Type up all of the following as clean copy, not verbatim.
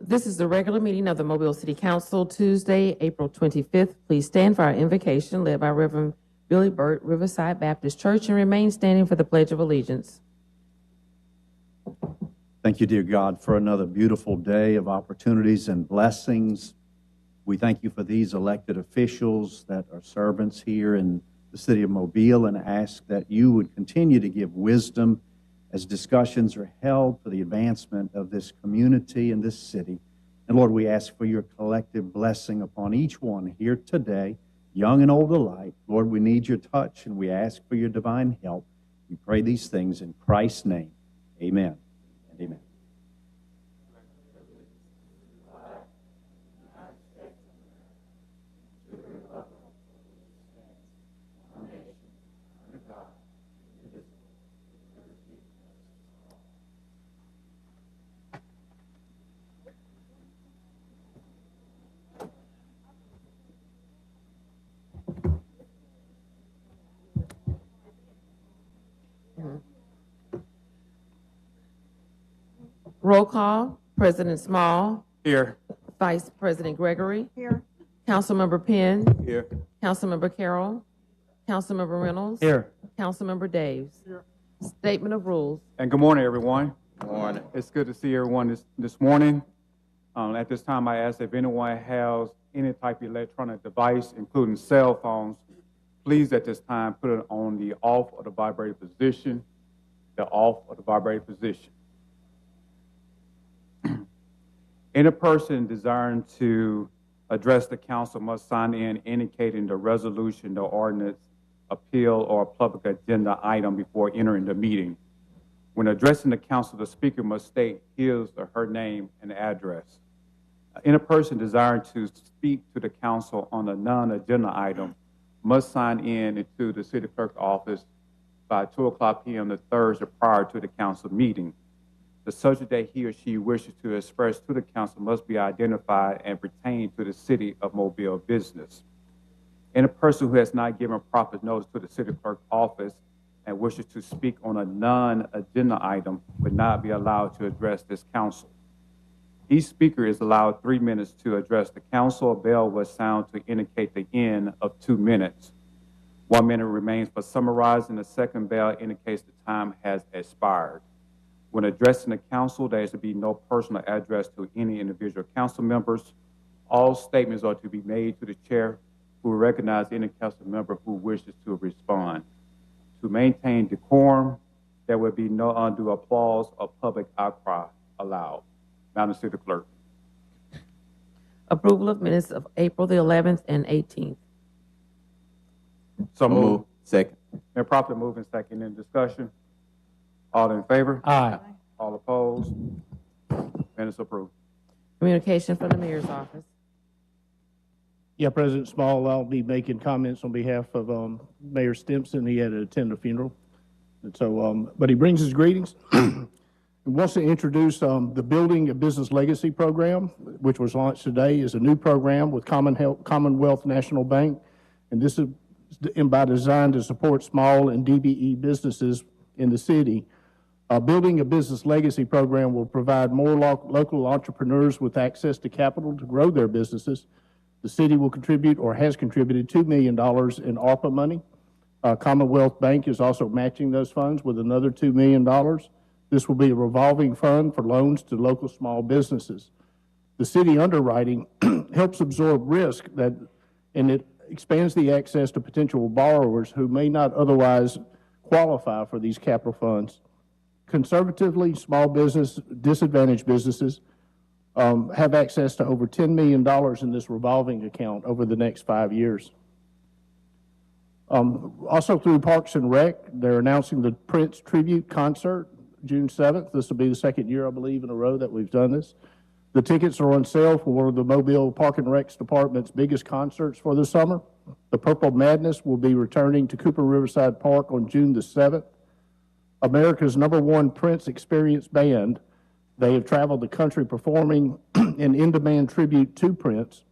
This is the regular meeting of the Mobile City Council, Tuesday, April 25th. Please stand for our invocation led by Reverend Billy Burt, Riverside Baptist Church, and remain standing for the Pledge of Allegiance. Thank you, dear God, for another beautiful day of opportunities and blessings. We thank you for these elected officials that are servants here in the city of Mobile, and ask that you would continue to give wisdom as discussions are held for the advancement of this community and this city. And Lord, we ask for your collective blessing upon each one here today, young and old alike. Lord, we need your touch, and we ask for your divine help. We pray these things in Christ's name. Amen and amen. Roll call. President Small. Here. Vice President Gregory. Here. Councilmember Penn. Here. Councilmember Carroll. Councilmember Reynolds. Here. Councilmember Daves. Here. Statement of rules. And good morning, everyone. Good morning. It's good to see everyone this morning. At this time, I ask if anyone has any type of electronic device, including cell phones, please at this time put it on the off or the vibrator position, the off or the vibrator position. Any person desiring to address the council must sign in indicating the resolution, the ordinance, appeal, or public agenda item before entering the meeting. When addressing the council, the speaker must state his or her name and address. Any person desiring to speak to the council on a non-agenda item must sign in into the city clerk's office by 2:00 p.m. the Thursday prior to the council meeting. The subject that he or she wishes to express to the council must be identified and pertain to the city of Mobile business. Any person who has not given proper notice to the city clerk's office and wishes to speak on a non-agenda item would not be allowed to address this council. Each speaker is allowed 3 minutes to address the council. A bell will sound to indicate the end of 2 minutes. 1 minute remains for summarizing. The second bell indicates the time has expired. When addressing the council, there is to be no personal address to any individual council members. All statements are to be made to the chair, who will recognize any council member who wishes to respond. To maintain decorum, there will be no undue applause or public outcry allowed. Madam City Clerk. Approval of minutes of April the 11th and 18th. So Move. moved. Second. Been properly moved and second in discussion. All in favor? Aye. All opposed? Minutes approved. Communication from the mayor's office. Yeah, President Small, I'll be making comments on behalf of Mayor Stimson. He had to attend a funeral. And so, but he brings his greetings and wants to introduce the Building a Business Legacy program, which was launched today. Is a new program with Commonwealth National Bank. And this is by design to support small and DBE businesses in the city. Building a Business Legacy program will provide more local entrepreneurs with access to capital to grow their businesses. The city will contribute or has contributed $2 million in ARPA money. Commonwealth Bank is also matching those funds with another $2 million. This will be a revolving fund for loans to local small businesses. The city underwriting helps absorb risk and it expands the access to potential borrowers who may not otherwise qualify for these capital funds. Conservatively, small business, disadvantaged businesses have access to over $10 million in this revolving account over the next 5 years. Also through Parks and Rec, they're announcing the Prince Tribute Concert, June 7th. This will be the second year, I believe, in a row that we've done this. The tickets are on sale for one of the Mobile Park and Rec Department's biggest concerts for the summer. The Purple Madness will be returning to Cooper Riverside Park on June the 7th. America's #1 Prince Experience Band. They have traveled the country performing an in-demand tribute to Prince.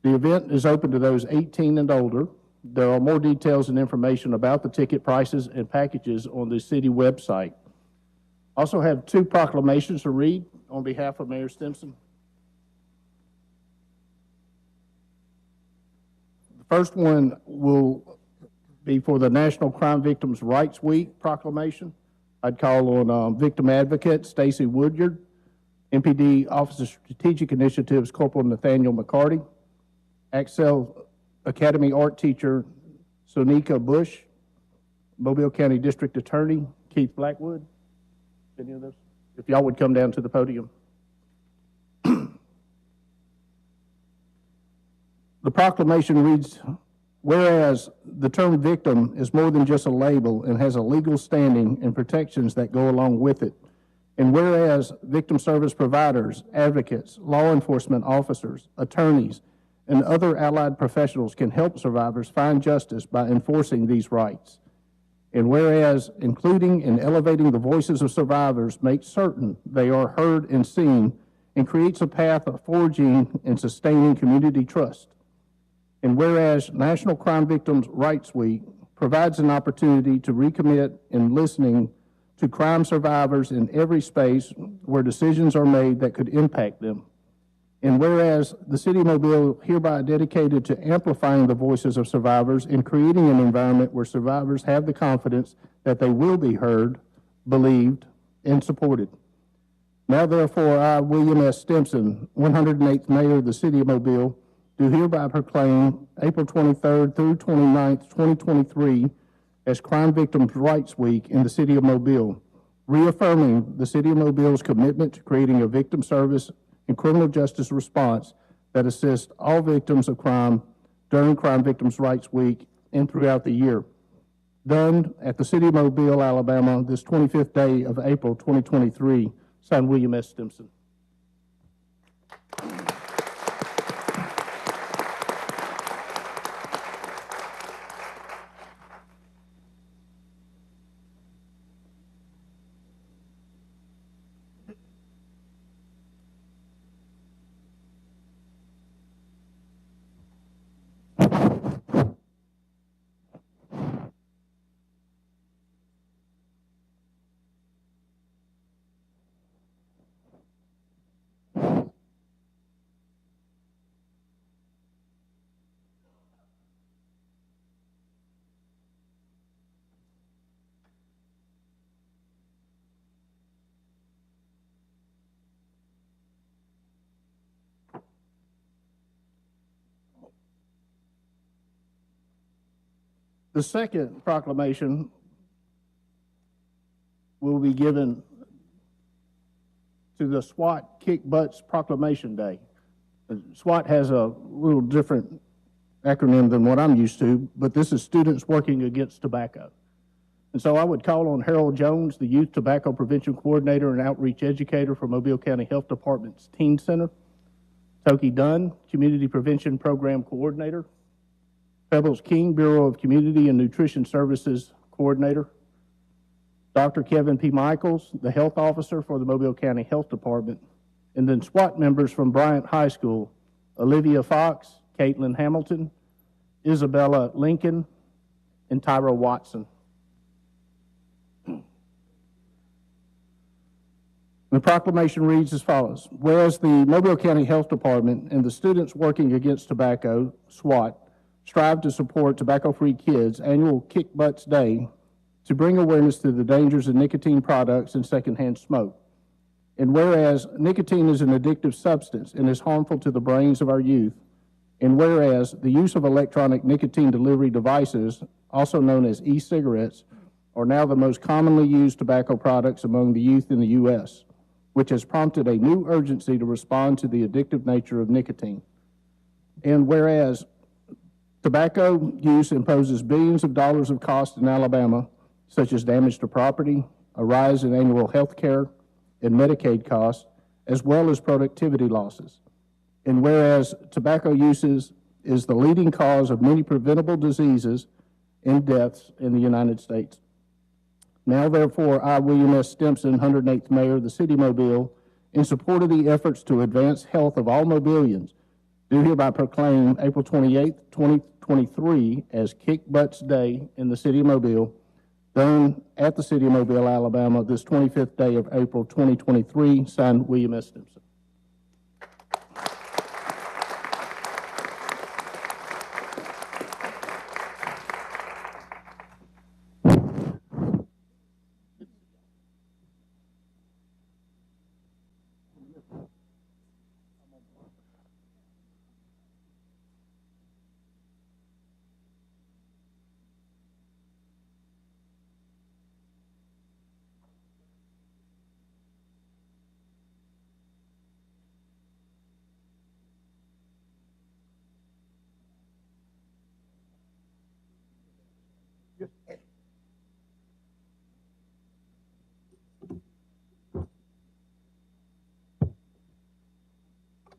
The event is open to those 18 and older. There are more details and information about the ticket prices and packages on the city website. Also have 2 proclamations to read on behalf of Mayor Stimson. First one will be for the National Crime Victims' Rights Week proclamation. I'd call on victim advocate Stacy Woodyard, MPD Office of Strategic Initiatives Corporal Nathaniel McCarty, Axel Academy art teacher Sonika Bush, Mobile County District Attorney Keith Blackwood. Any of those? If y'all would come down to the podium. The proclamation reads, whereas the term victim is more than just a label and has a legal standing and protections that go along with it, and whereas victim service providers, advocates, law enforcement officers, attorneys, and other allied professionals can help survivors find justice by enforcing these rights. And whereas including and elevating the voices of survivors makes certain they are heard and seen and creates a path of forging and sustaining community trust. And whereas National Crime Victims' Rights Week provides an opportunity to recommit in listening to crime survivors in every space where decisions are made that could impact them. And whereas the City of Mobile hereby dedicated to amplifying the voices of survivors and creating an environment where survivors have the confidence that they will be heard, believed, and supported. Now therefore, I, William S. Stimson, 108th Mayor of the City of Mobile, do hereby proclaim April 23rd through 29th, 2023 as Crime Victims' Rights Week in the City of Mobile, reaffirming the City of Mobile's commitment to creating a victim service and criminal justice response that assists all victims of crime during Crime Victims' Rights Week and throughout the year. Done at the City of Mobile, Alabama, this 25th day of April 2023, signed William S. Stimson. The second proclamation will be given to the SWAT Kick Butts Proclamation Day. SWAT has a little different acronym than what I'm used to, but this is Students Working Against Tobacco. And so I would call on Harold Jones, the Youth Tobacco Prevention Coordinator and Outreach Educator for Mobile County Health Department's Teen Center, Toki Dunn, Community Prevention Program Coordinator, Pebbles King, Bureau of Community and Nutrition Services Coordinator, Dr. Kevin P. Michaels, the Health Officer for the Mobile County Health Department, and then SWAT members from Bryant High School, Olivia Fox, Caitlin Hamilton, Isabella Lincoln, and Tyra Watson. The proclamation reads as follows. Whereas the Mobile County Health Department and the Students Working Against Tobacco, SWAT, strive to support Tobacco-Free Kids' annual Kick Butts Day to bring awareness to the dangers of nicotine products and secondhand smoke. And whereas nicotine is an addictive substance and is harmful to the brains of our youth, and whereas the use of electronic nicotine delivery devices, also known as e-cigarettes, are now the most commonly used tobacco products among the youth in the U.S., which has prompted a new urgency to respond to the addictive nature of nicotine. And whereas tobacco use imposes billions of dollars of cost in Alabama, such as damage to property, a rise in annual health care and Medicaid costs, as well as productivity losses. And whereas tobacco uses is the leading cause of many preventable diseases and deaths in the United States. Now, therefore, I, William S. Stimson, 108th Mayor of the City of Mobile, in support of the efforts to advance health of all Mobilians, do hereby proclaim April 28th, 2023 as Kick Butts Day in the City of Mobile, done at the City of Mobile, Alabama, this 25th day of April 2023, signed William S. Stimson.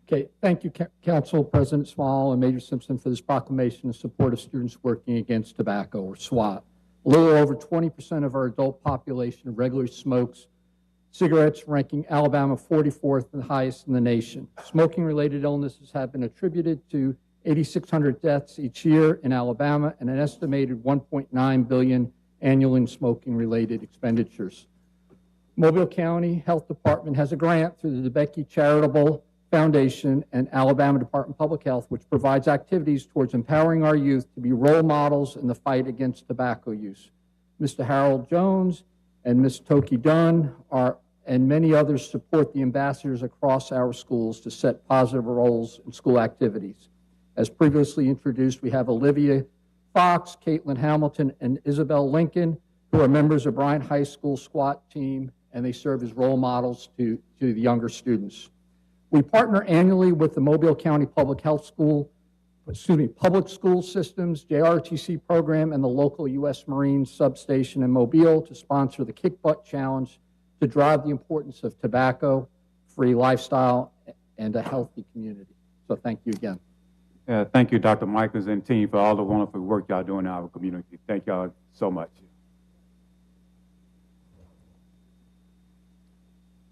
Okay, thank you, Council President Small and Major Simpson, for this proclamation in support of students working against tobacco, or SWAT. A little over 20% of our adult population regularly smokes cigarettes, ranking Alabama 44th and highest in the nation. Smoking-related illnesses have been attributed to 8,600 deaths each year in Alabama and an estimated $1.9 billion annual in smoking-related expenditures. Mobile County Health Department has a grant through the DeBecke Charitable Foundation and Alabama Department of Public Health, which provides activities towards empowering our youth to be role models in the fight against tobacco use. Mr. Harold Jones and Ms. Toki Dunn and many others support the ambassadors across our schools to set positive roles in school activities. As previously introduced, we have Olivia Fox, Caitlin Hamilton, and Isabel Lincoln, who are members of Bryant High School SWAT team, and they serve as role models to the younger students. We partner annually with the Mobile County Public School Systems, JRTC program, and the local U.S. Marine substation in Mobile to sponsor the Kick Butt Challenge to drive the importance of tobacco-free lifestyle and a healthy community. So thank you again. Thank you, Dr. Michaels and team, for all the wonderful work y'all doing in our community. Thank y'all so much.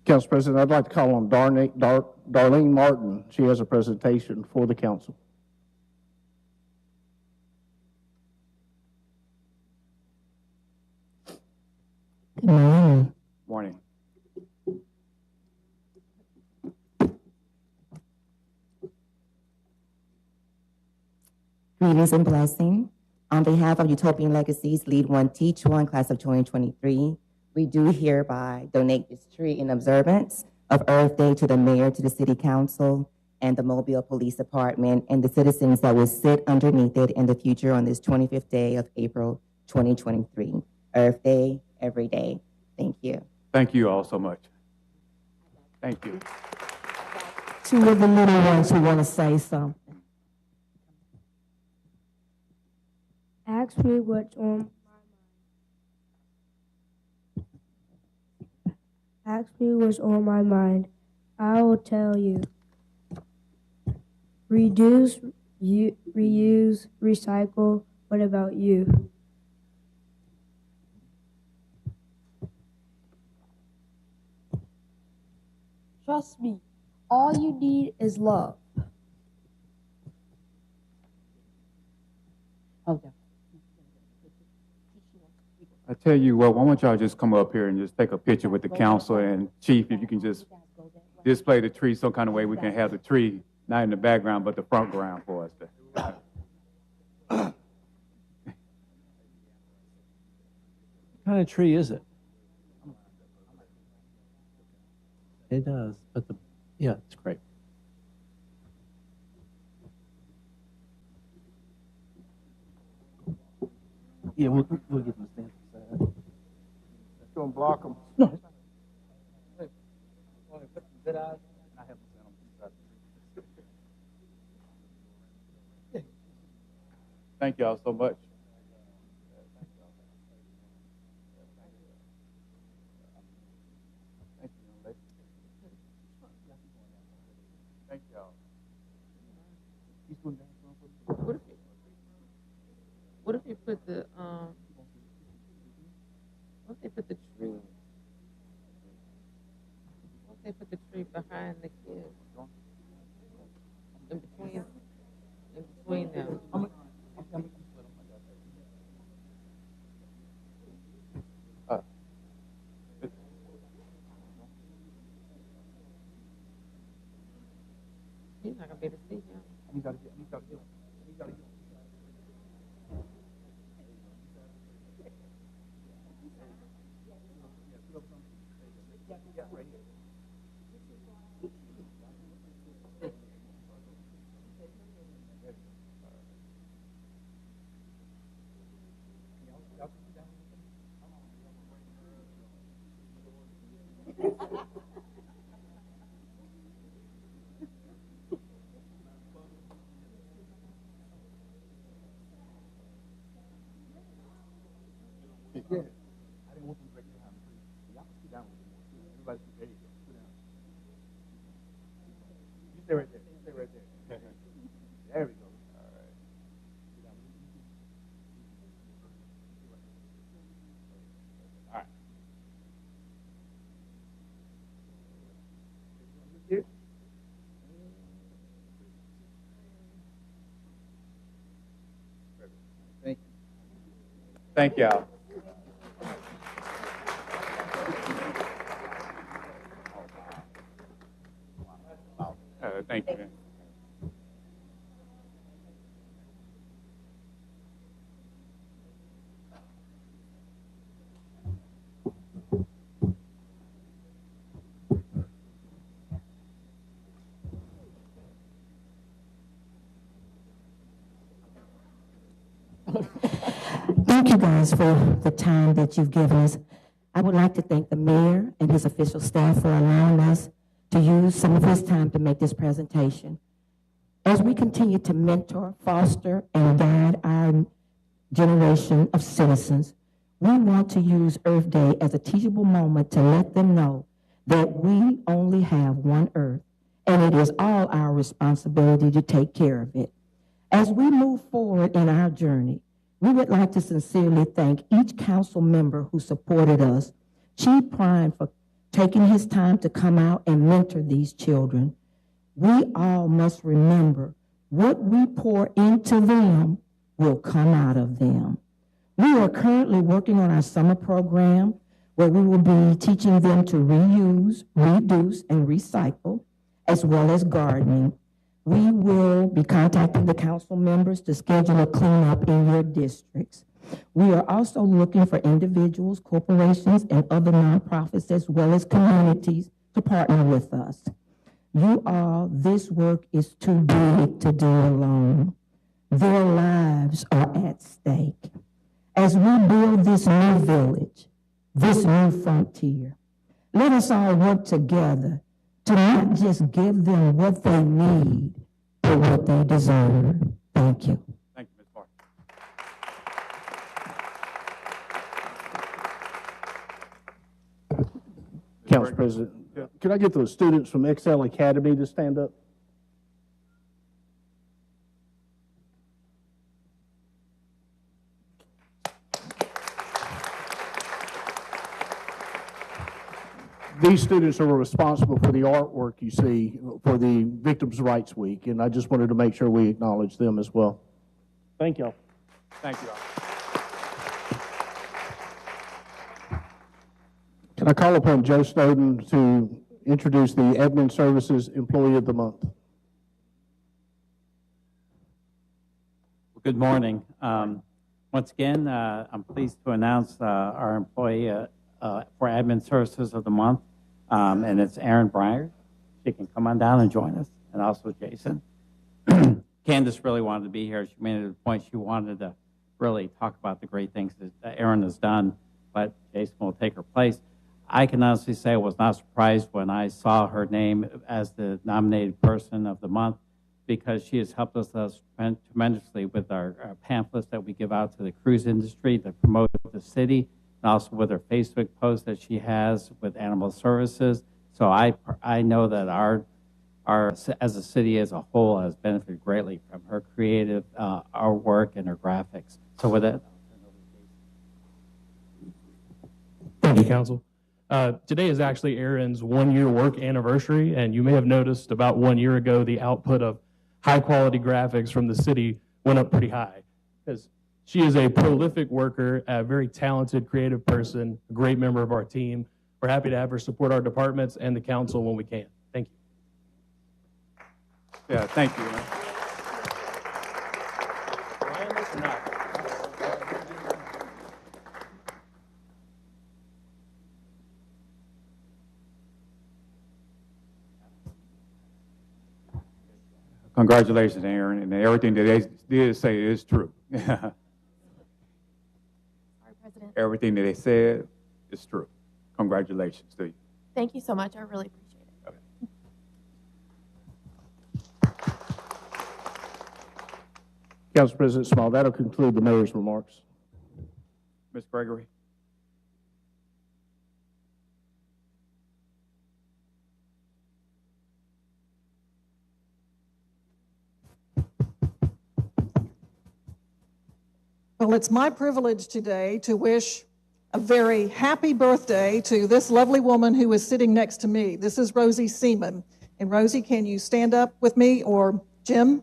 Council President, I'd like to call on Darlene Martin. She has a presentation for the council. Good morning. Morning. Greetings and blessing. On behalf of Utopian Legacies, Lead One, Teach One, class of 2023, we do hereby donate this tree in observance of Earth Day to the mayor, to the city council, and the Mobile Police Department, and the citizens that will sit underneath it in the future on this 25th day of April 2023. Earth Day, every day. Thank you. Thank you all so much. Thank you. Two of the little ones who want to say something. Ask me what's on my mind. Ask me what's on my mind. I will tell you. Reduce, reuse, recycle. What about you? Trust me, all you need is love. Okay. I tell you what, why don't y'all just come up here and just take a picture with the council, and Chief, if you can just display the tree some kind of way we can have the tree, not in the background, but the front ground for us. What kind of tree is it? It does, but yeah, it's great. Yeah, we'll get them stand aside. Going to block them. No. Good eyes. I have them stand on the side. Thank y'all so much. Thank y'all. What if you put the what if they put the tree? What if they put the tree behind the kids? In between them. He's not gonna be able to see him. You gotta get. Stay right there. Stay right there. There we go. All right. All right. Here. Thank you. Thank y'all. Thank you, man. Thank you guys for the time that you've given us. I would like to thank the mayor and his official staff for allowing us to use some of his time to make this presentation. As we continue to mentor, foster, and guide our generation of citizens, we want to use Earth Day as a teachable moment to let them know that we only have one Earth, and it is all our responsibility to take care of it. As we move forward in our journey, we would like to sincerely thank each council member who supported us, Chief Prime for taking his time to come out and mentor these children. We all must remember what we pour into them will come out of them. We are currently working on our summer program where we will be teaching them to reuse, reduce, and recycle, as well as gardening. We will be contacting the council members to schedule a cleanup in your districts. We are also looking for individuals, corporations, and other nonprofits, as well as communities, to partner with us. You all, this work is too big to do alone. Their lives are at stake. As we build this new village, this new frontier, let us all work together to not just give them what they need, but what they deserve. Thank you. Thank you, Ms. Parker. Council President, could I get the students from Excel Academy to stand up? These students are responsible for the artwork you see for the Victims' Rights Week, and I just wanted to make sure we acknowledge them as well. Thank y'all. Thank you all. Can I call upon Joe Snowden to introduce the Admin Services Employee of the Month? Good morning. Once again, I'm pleased to announce our employee for Admin Services of the Month, and it's Erin Breyer. She can come on down and join us, and also Jason. Candace really wanted to be here. She made it a point she wanted to really talk about the great things that Erin has done, but Jason will take her place. I can honestly say I was not surprised when I saw her name as the nominated person of the month, because she has helped us tremendously with our pamphlets that we give out to the cruise industry to promote the city, and also with her Facebook post that she has with Animal Services. So I know that our as a city as a whole has benefited greatly from her creative artwork and her graphics. So with that, thank you, Council. Today is actually Erin's one-year work anniversary, and you may have noticed about 1 year ago the output of high-quality graphics from the city went up pretty high, because she is a prolific worker, a very talented, creative person, a great member of our team. We're happy to have her support our departments and the council when we can. Thank you. Yeah, thank you. Congratulations, Aaron, and everything that they did say is true. Sorry, President. Everything that they said is true. Congratulations to you. Thank you so much. I really appreciate it. Okay. Council President Small, that'll conclude the mayor's remarks. Ms. Gregory? Well, it's my privilege today to wish a very happy birthday to this lovely woman who is sitting next to me. This is Rosie Seaman. And Rosie, can you stand up with me, or Jim?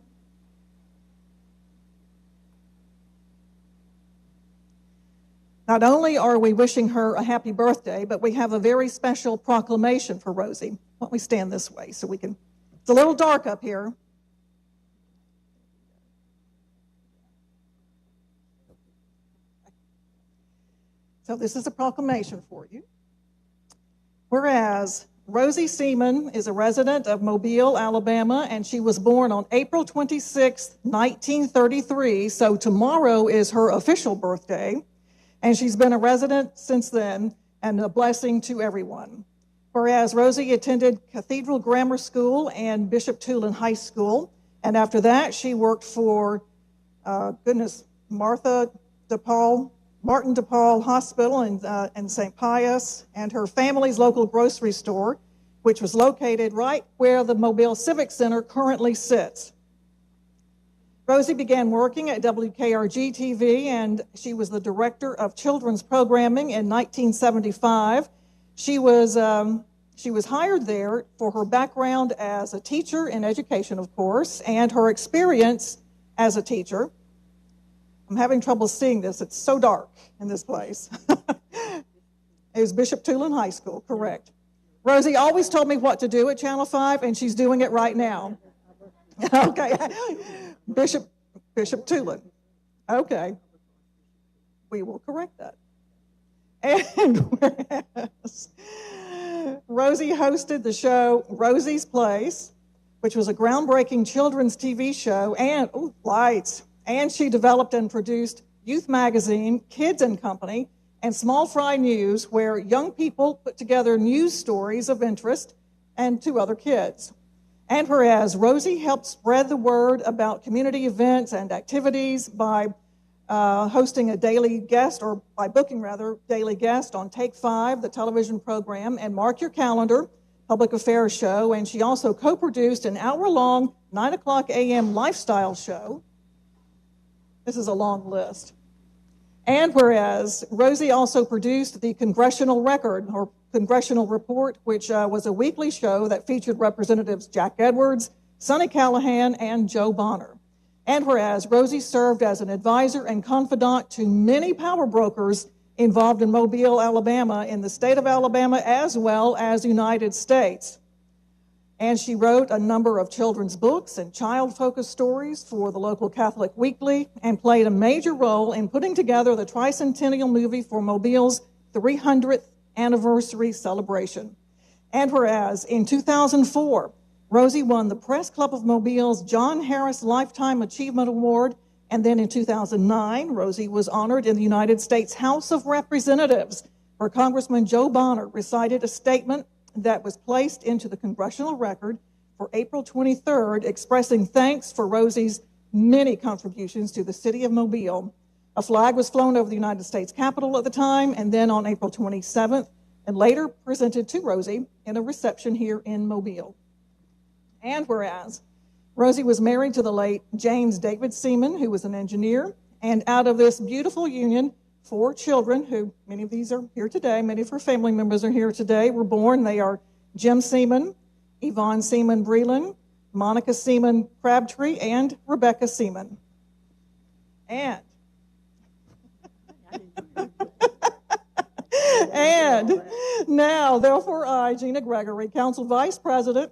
Not only are we wishing her a happy birthday, but we have a very special proclamation for Rosie. Why don't we stand this way so we can, it's a little dark up here. So this is a proclamation for you. Whereas Rosie Seaman is a resident of Mobile, Alabama, and she was born on April 26, 1933, so tomorrow is her official birthday, and she's been a resident since then and a blessing to everyone. Whereas Rosie attended Cathedral Grammar School and Bishop Tulane High School, and after that she worked for, Martin DePaul Hospital in St. Pius, and her family's local grocery store, which was located right where the Mobile Civic Center currently sits. Rosie began working at WKRG TV, and she was the director of children's programming in 1975. She was hired there for her background as a teacher in education, of course, and her experience as a teacher. I'm having trouble seeing this. It's so dark in this place. It was Bishop Tulane High School, correct. Rosie always told me what to do at Channel 5, and she's doing it right now. Okay. Bishop Tulane. Okay. We will correct that. And whereas Rosie hosted the show Rosie's Place, which was a groundbreaking children's TV show, and, lights. And she developed and produced Youth Magazine, Kids and Company, and Small Fry News, where young people put together news stories of interest and to other kids. And whereas Rosie helped spread the word about community events and activities by hosting a daily guest, or by booking rather, daily guest on Take 5, the television program, and Mark Your Calendar, public affairs show, and she also co-produced an hour-long 9 o'clock a.m. lifestyle show. This is a long list. And whereas Rosie also produced the Congressional Record, or Congressional Report, which was a weekly show that featured Representatives Jack Edwards, Sonny Callahan, and Joe Bonner. And whereas Rosie served as an advisor and confidant to many power brokers involved in Mobile, Alabama, in the state of Alabama, as well as the United States. And she wrote a number of children's books and child-focused stories for the local Catholic Weekly, and played a major role in putting together the tricentennial movie for Mobile's 300th anniversary celebration. And whereas in 2004, Rosie won the Press Club of Mobile's John Harris Lifetime Achievement Award, and then in 2009, Rosie was honored in the United States House of Representatives, where Congressman Joe Bonner recited a statement that was placed into the Congressional Record for April 23rd, expressing thanks for Rosie's many contributions to the city of Mobile. A flag was flown over the United States Capitol at the time, and then on April 27th, and later presented to Rosie in a reception here in Mobile. And whereas Rosie was married to the late James David Seaman, who was an engineer, and out of this beautiful union, 4 children, who many of these are here today, many of her family members are here today, were born. They are Jim Seaman, Yvonne Seaman Breland, Monica Seaman Crabtree, and Rebecca Seaman. And now, therefore, I, Gina Gregory, Council Vice President,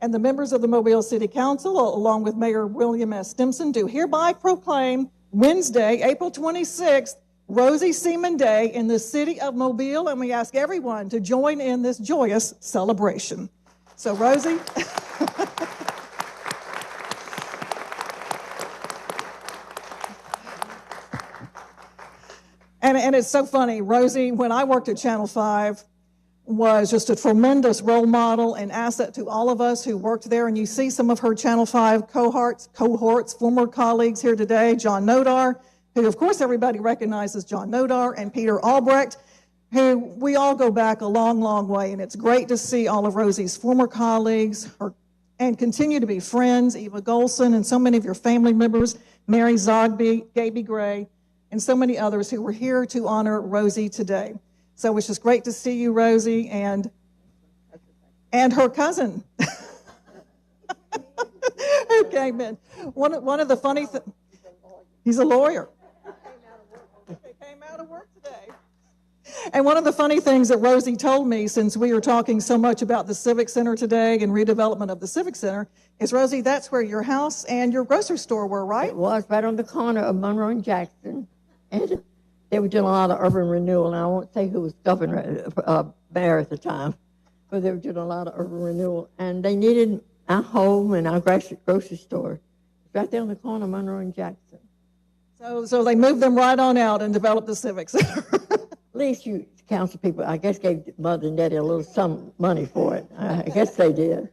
and the members of the Mobile City Council, along with Mayor William S. Stimson, do hereby proclaim Wednesday, April 26th, Rosie Seaman Day in the city of Mobile, and we ask everyone to join in this joyous celebration. So, Rosie. And it's so funny, Rosie, when I worked at Channel 5, was just a tremendous role model and asset to all of us who worked there. And you see some of her Channel 5 cohorts, former colleagues here today, John Nodar, who of course everybody recognizes John Nodar, and Peter Albrecht, who we all go back a long, long way. And it's great to see all of Rosie's former colleagues and continue to be friends, Eva Golson and so many of your family members, Mary Zogby, Gaby Gray, and so many others who were here to honor Rosie today. So it's just great to see you, Rosie, and her cousin. Who came in. One of the funny things, he's a lawyer. He came out of work today. And one of the funny things that Rosie told me, since we were talking so much about the Civic Center today and redevelopment of the Civic Center, is, Rosie, that's where your house and your grocery store were, right? It was right on the corner of Monroe and Jackson. And they were doing a lot of urban renewal. And I won't say who was governor, mayor at the time, but they were doing a lot of urban renewal. And they needed our home and our grocery store. It's right there on the corner of Monroe and Jackson. So they moved them right on out and developed the Civic Center. At least you council people, I guess, gave Mother and Daddy a little some money for it. I guess they did.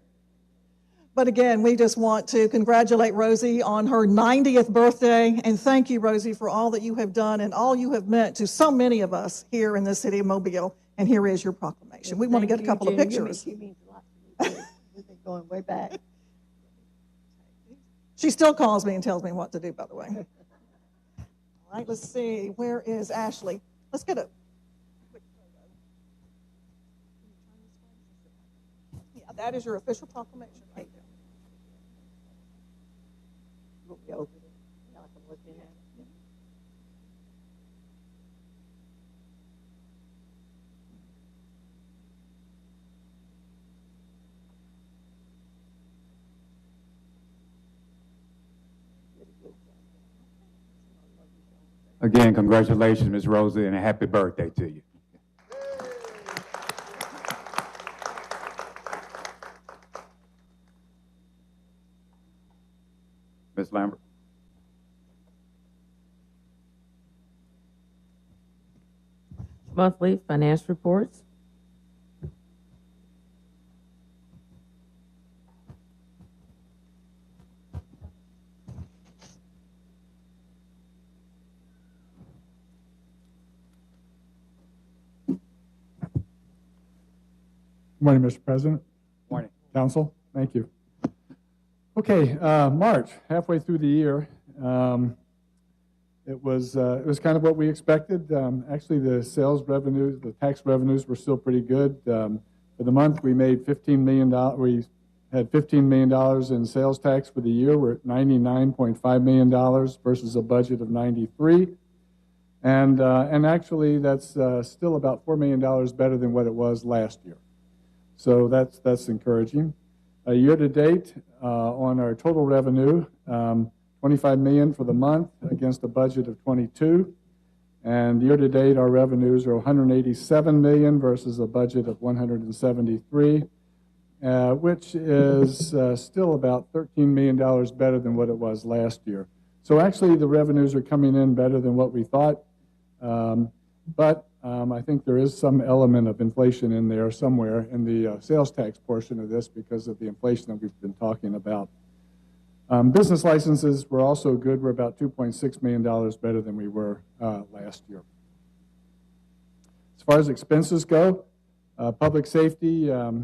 But again, we just want to congratulate Rosie on her 90th birthday, and thank you, Rosie, for all that you have done and all you have meant to so many of us here in the city of Mobile. And here is your proclamation. We want to get a couple of pictures. You mean a lot to me. We've been going way back. She still calls me and tells me what to do, by the way. All right, let's see. Where is Ashley? Let's get a quick photo. Yeah, that is your official proclamation right there. We'll be over there. Y'all can look in at it. Again, congratulations, Ms. Rosie, and a happy birthday to you. Ms. Lambert. Monthly finance reports. Good morning, Mr. President. Morning. Council, thank you. Okay, March, halfway through the year, it was kind of what we expected. Actually, the sales revenues, the tax revenues were still pretty good. For the month, we made $15 million. We had $15 million in sales tax for the year. We're at $99.5 million versus a budget of $93. And actually, that's still about $4 million better than what it was last year. So that's encouraging. Year to date, on our total revenue, $25 million for the month against a budget of $22. And year to date, our revenues are $187 million versus a budget of $173, which is still about $13 million better than what it was last year. So actually, the revenues are coming in better than what we thought. But I think there is some element of inflation in there somewhere in the sales tax portion of this because of the inflation that we've been talking about. Business licenses were also good. We're about $2.6 million better than we were last year. As far as expenses go, public safety, right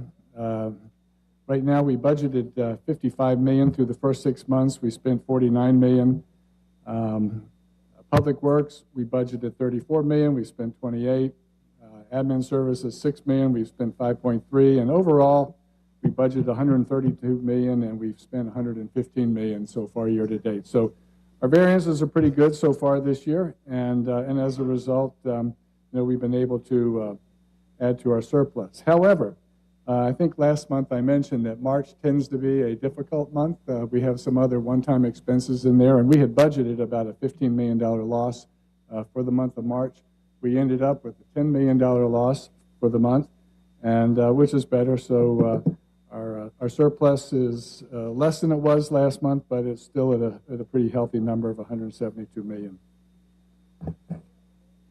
now we budgeted $55 million through the first 6 months. We spent $49 million. Public Works, we budgeted $34 million, we spent $28. Admin Services, $6 million, we've spent $5.3. And overall, we budgeted $132 million, and we've spent $115 million so far year to date. So our variances are pretty good so far this year, and as a result, we've been able to add to our surplus. However, I think last month I mentioned that March tends to be a difficult month. We have some other one-time expenses in there, and we had budgeted about a $15 million loss for the month of March. We ended up with a $10 million loss for the month, and which is better. So our surplus is less than it was last month, but it's still at a pretty healthy number of $172 million.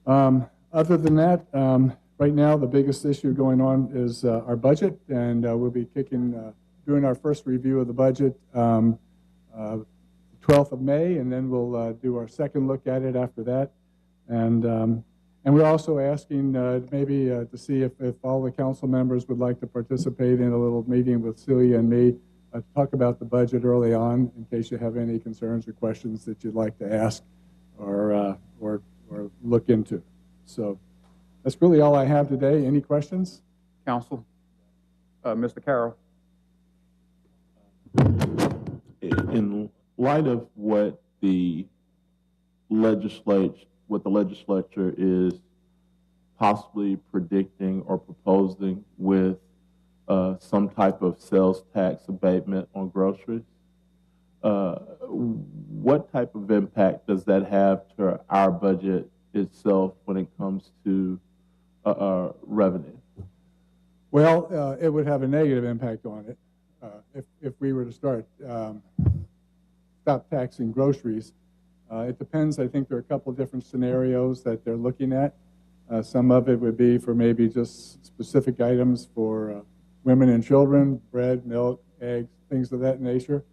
Other than that, right now, the biggest issue going on is our budget, and we'll be doing our first review of the budget 12th of May, and then we'll do our second look at it after that. And we're also asking maybe to see if all the council members would like to participate in a little meeting with Celia and me to talk about the budget early on, in case you have any concerns or questions that you'd like to ask, or or look into. So that's really all I have today. Any questions? Council, Mr. Carroll. In light of what the legislature is possibly predicting or proposing with some type of sales tax abatement on groceries, what type of impact does that have to our budget itself when it comes to revenue? Well, it would have a negative impact on it if we were to stop taxing groceries. It depends. I think there are a couple of different scenarios that they're looking at. Some of it would be for maybe just specific items for women and children, bread, milk, eggs, things of that nature.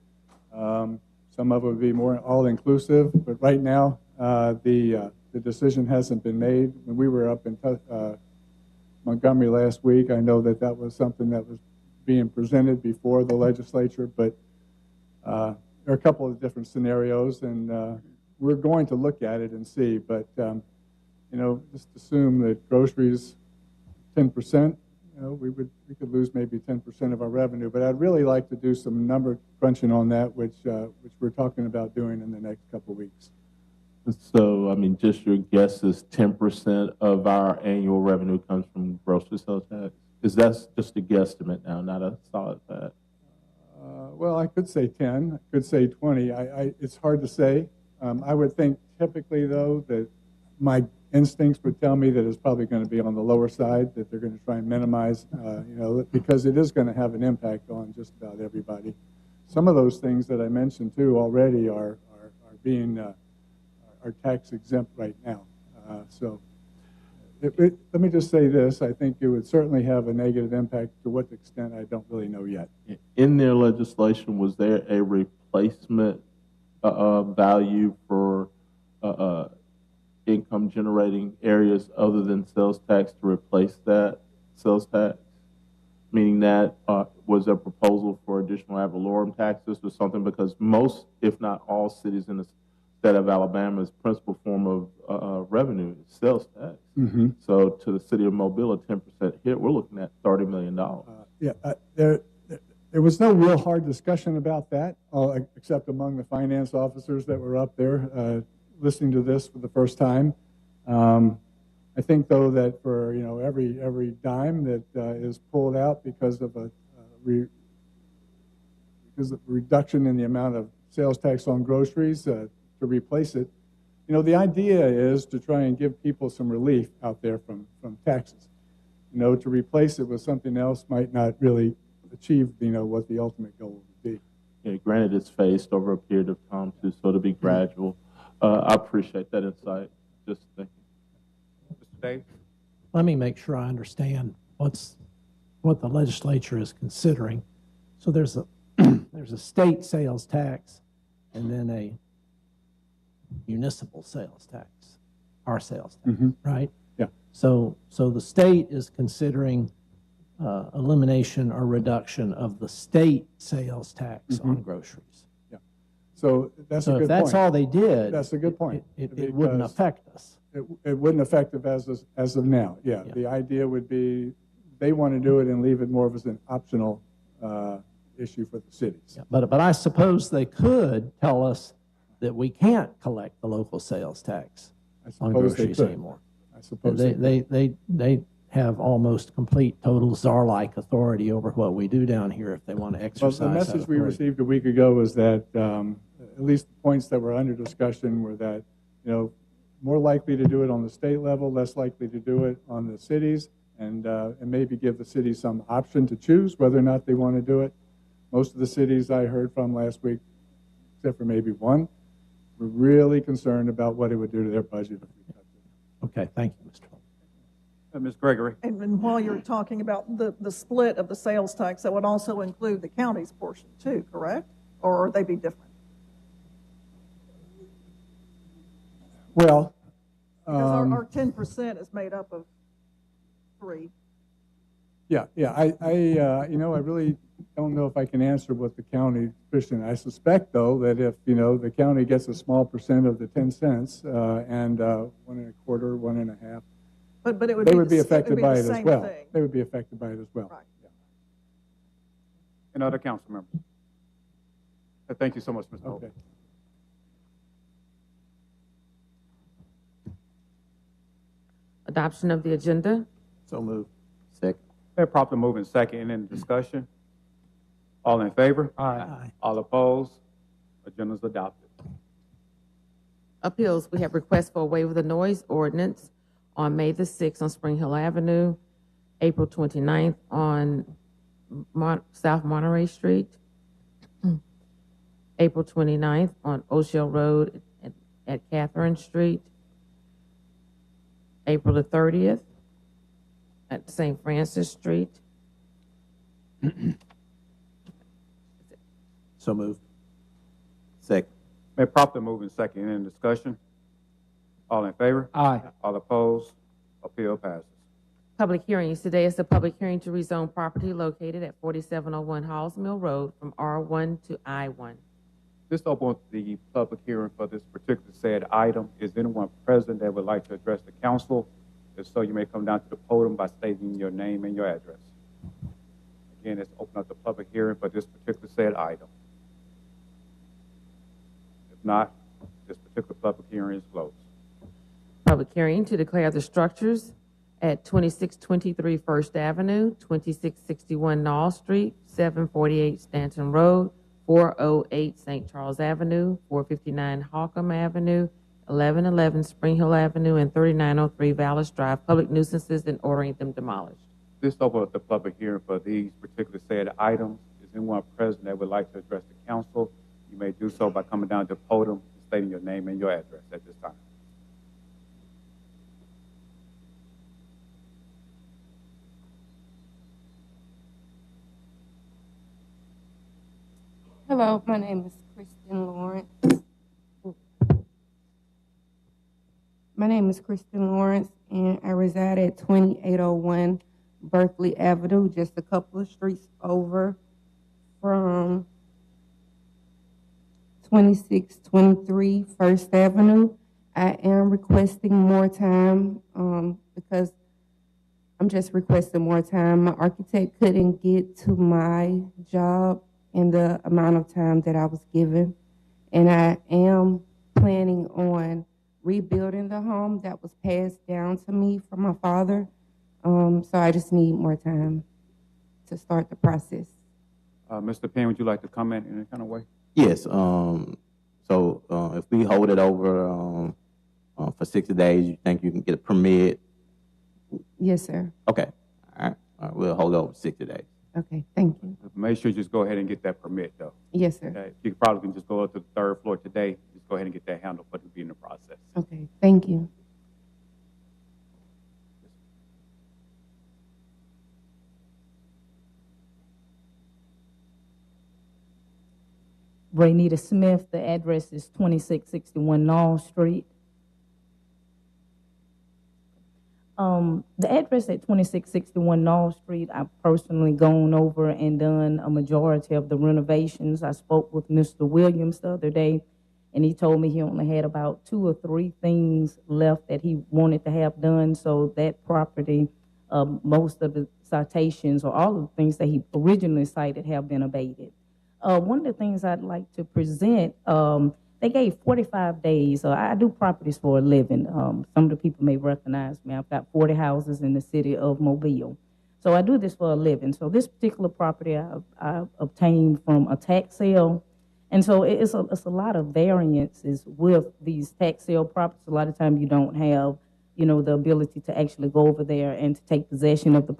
Some of it would be more all-inclusive, but right now the decision hasn't been made. When we were up in Montgomery last week, I know that was something that was being presented before the legislature, but there are a couple of different scenarios, and we're going to look at it and see. But just assume that groceries 10%. We could lose maybe 10% of our revenue. But I'd really like to do some number crunching on that, which we're talking about doing in the next couple of weeks. So, I mean, just your guess is 10% of our annual revenue comes from grocery sales tax? Is that just a guesstimate now, not a solid fact? Well, I could say 10. I could say 20. It's hard to say. I would think typically, though, that my instincts would tell me that it's probably going to be on the lower side, that they're going to try and minimize, because it is going to have an impact on just about everybody. Some of those things that I mentioned, too, already are being are tax exempt right now. So let me just say this. I think it would certainly have a negative impact. To what extent, I don't really know yet. In their legislation, was there a replacement value for income-generating areas other than sales tax to replace that sales tax? Meaning that was a proposal for additional ad valorem taxes or something? Because most, if not all, cities in the state of Alabama's principal form of revenue is sales tax. Mm-hmm. So to the city of Mobile, a 10% hit, we're looking at $30 million. There was no real hard discussion about that, except among the finance officers that were up there listening to this for the first time. I think, though, that for every dime that is pulled out because of a reduction in the amount of sales tax on groceries to replace it, the idea is to try and give people some relief out there from taxes. To replace it with something else might not really achieve what the ultimate goal would be. Yeah, granted, it's phased over a period of time too, so it'll be gradual. I appreciate that insight. Just thinking. Mr. Dave? Let me make sure I understand what the legislature is considering. So there's a state sales tax and then a municipal sales tax, our sales tax, right? Yeah. So the state is considering elimination or reduction of the state sales tax on groceries. Yeah. So that's a good point. So if that's all they did, that's a good point. It wouldn't affect us. It wouldn't affect it as of now. Yeah. The idea would be they want to do it and leave it more of as an optional issue for the cities. Yeah. But I suppose they could tell us that we can't collect the local sales tax on groceries anymore. I suppose they have almost complete, total czar-like authority over what we do down here if they want to exercise. Well, the message we received a week ago was that at least the points that were under discussion were that more likely to do it on the state level, less likely to do it on the cities, and maybe give the cities some option to choose whether or not they want to do it. Most of the cities I heard from last week, except for maybe one, were really concerned about what it would do to their budget. Okay, thank you, Mr. Ms. Gregory. And while you're talking about the split of the sales tax, that would also include the county's portion too, correct? Or would they be different? Well, because our 10% is made up of three. Yeah, I really don't know if I can answer what the county position. I suspect, though, that if, the county gets a small percent of the 10 cents and 1 1/4, 1 1/2, But it would they be would be the- affected it would be by the it as same well. thing. They would be affected by it as well. Right. And other council members? Thank you so much, Mr. Hope. Okay. Adoption of the agenda. So moved. Second. Been properly moving second. Any discussion? All in favor? Aye. All opposed? Agenda is adopted. Appeals, we have requests for a waiver of the noise ordinance on May the 6th on Spring Hill Avenue, April 29th on South Monterey Street, April 29th on O'Shell Road at Catherine Street, April the 30th at St. Francis Street. So moved. Second. Been properly moving second. Any discussion? All in favor? Aye. All opposed? Appeal passes. Public hearings. Today is the public hearing to rezone property located at 4701 Halls Mill Road from R1 to I1. This opens the public hearing for this particular said item. Is anyone present that would like to address the council? If so, you may come down to the podium by stating your name and your address. Again, let's open up the public hearing for this particular said item. If not, this particular public hearing is closed. Public hearing to declare the structures at 2623 First Avenue, 2661 Knoll Street, 748 Stanton Road, 408 St. Charles Avenue, 459 Holcomb Avenue, 1111 Spring Hill Avenue, and 3903 Vallis Drive, public nuisances, and ordering them demolished. This opens up the public hearing for these particular said items. Is anyone present that would like to address the council? You may do so by coming down to the podium and stating your name and your address at this time. Hello, my name is Kristen Lawrence. My name is Kristen Lawrence, and I reside at 2801 Berkeley Avenue, just a couple of streets over from 2623 First Avenue. I am requesting more time because I'm just requesting more time. My architect couldn't get to my job in the amount of time that I was given. And I am planning on rebuilding the home that was passed down to me from my father. So I just need more time to start the process. Mr. Penn, would you like to comment in any kind of way? Yes. So if we hold it over for 60 days, you think you can get a permit? Yes, sir. Okay. All right. We'll hold it over 60 days. Okay, thank you. Make sure you just go ahead and get that permit, though. Yes, sir. Okay. You probably can just go up to the third floor today. Just go ahead and get that handled, but it'll be in the process. Okay, thank you. Raynita Smith, the address is 2661 Knoll Street. The address at 2661 Knoll Street, I've personally gone over and done a majority of the renovations. I spoke with Mr. Williams the other day, and he told me he only had about 2 or 3 things left that he wanted to have done. So that property, most of the citations or all of the things that he originally cited have been abated. One of the things I'd like to present, they gave 45 days. I do properties for a living. Some of the people may recognize me. I've got 40 houses in the city of Mobile. So I do this for a living. So this particular property I obtained from a tax sale. And so it's a lot of variances with these tax sale properties. A lot of times you don't have, the ability to actually go over there and to take possession of the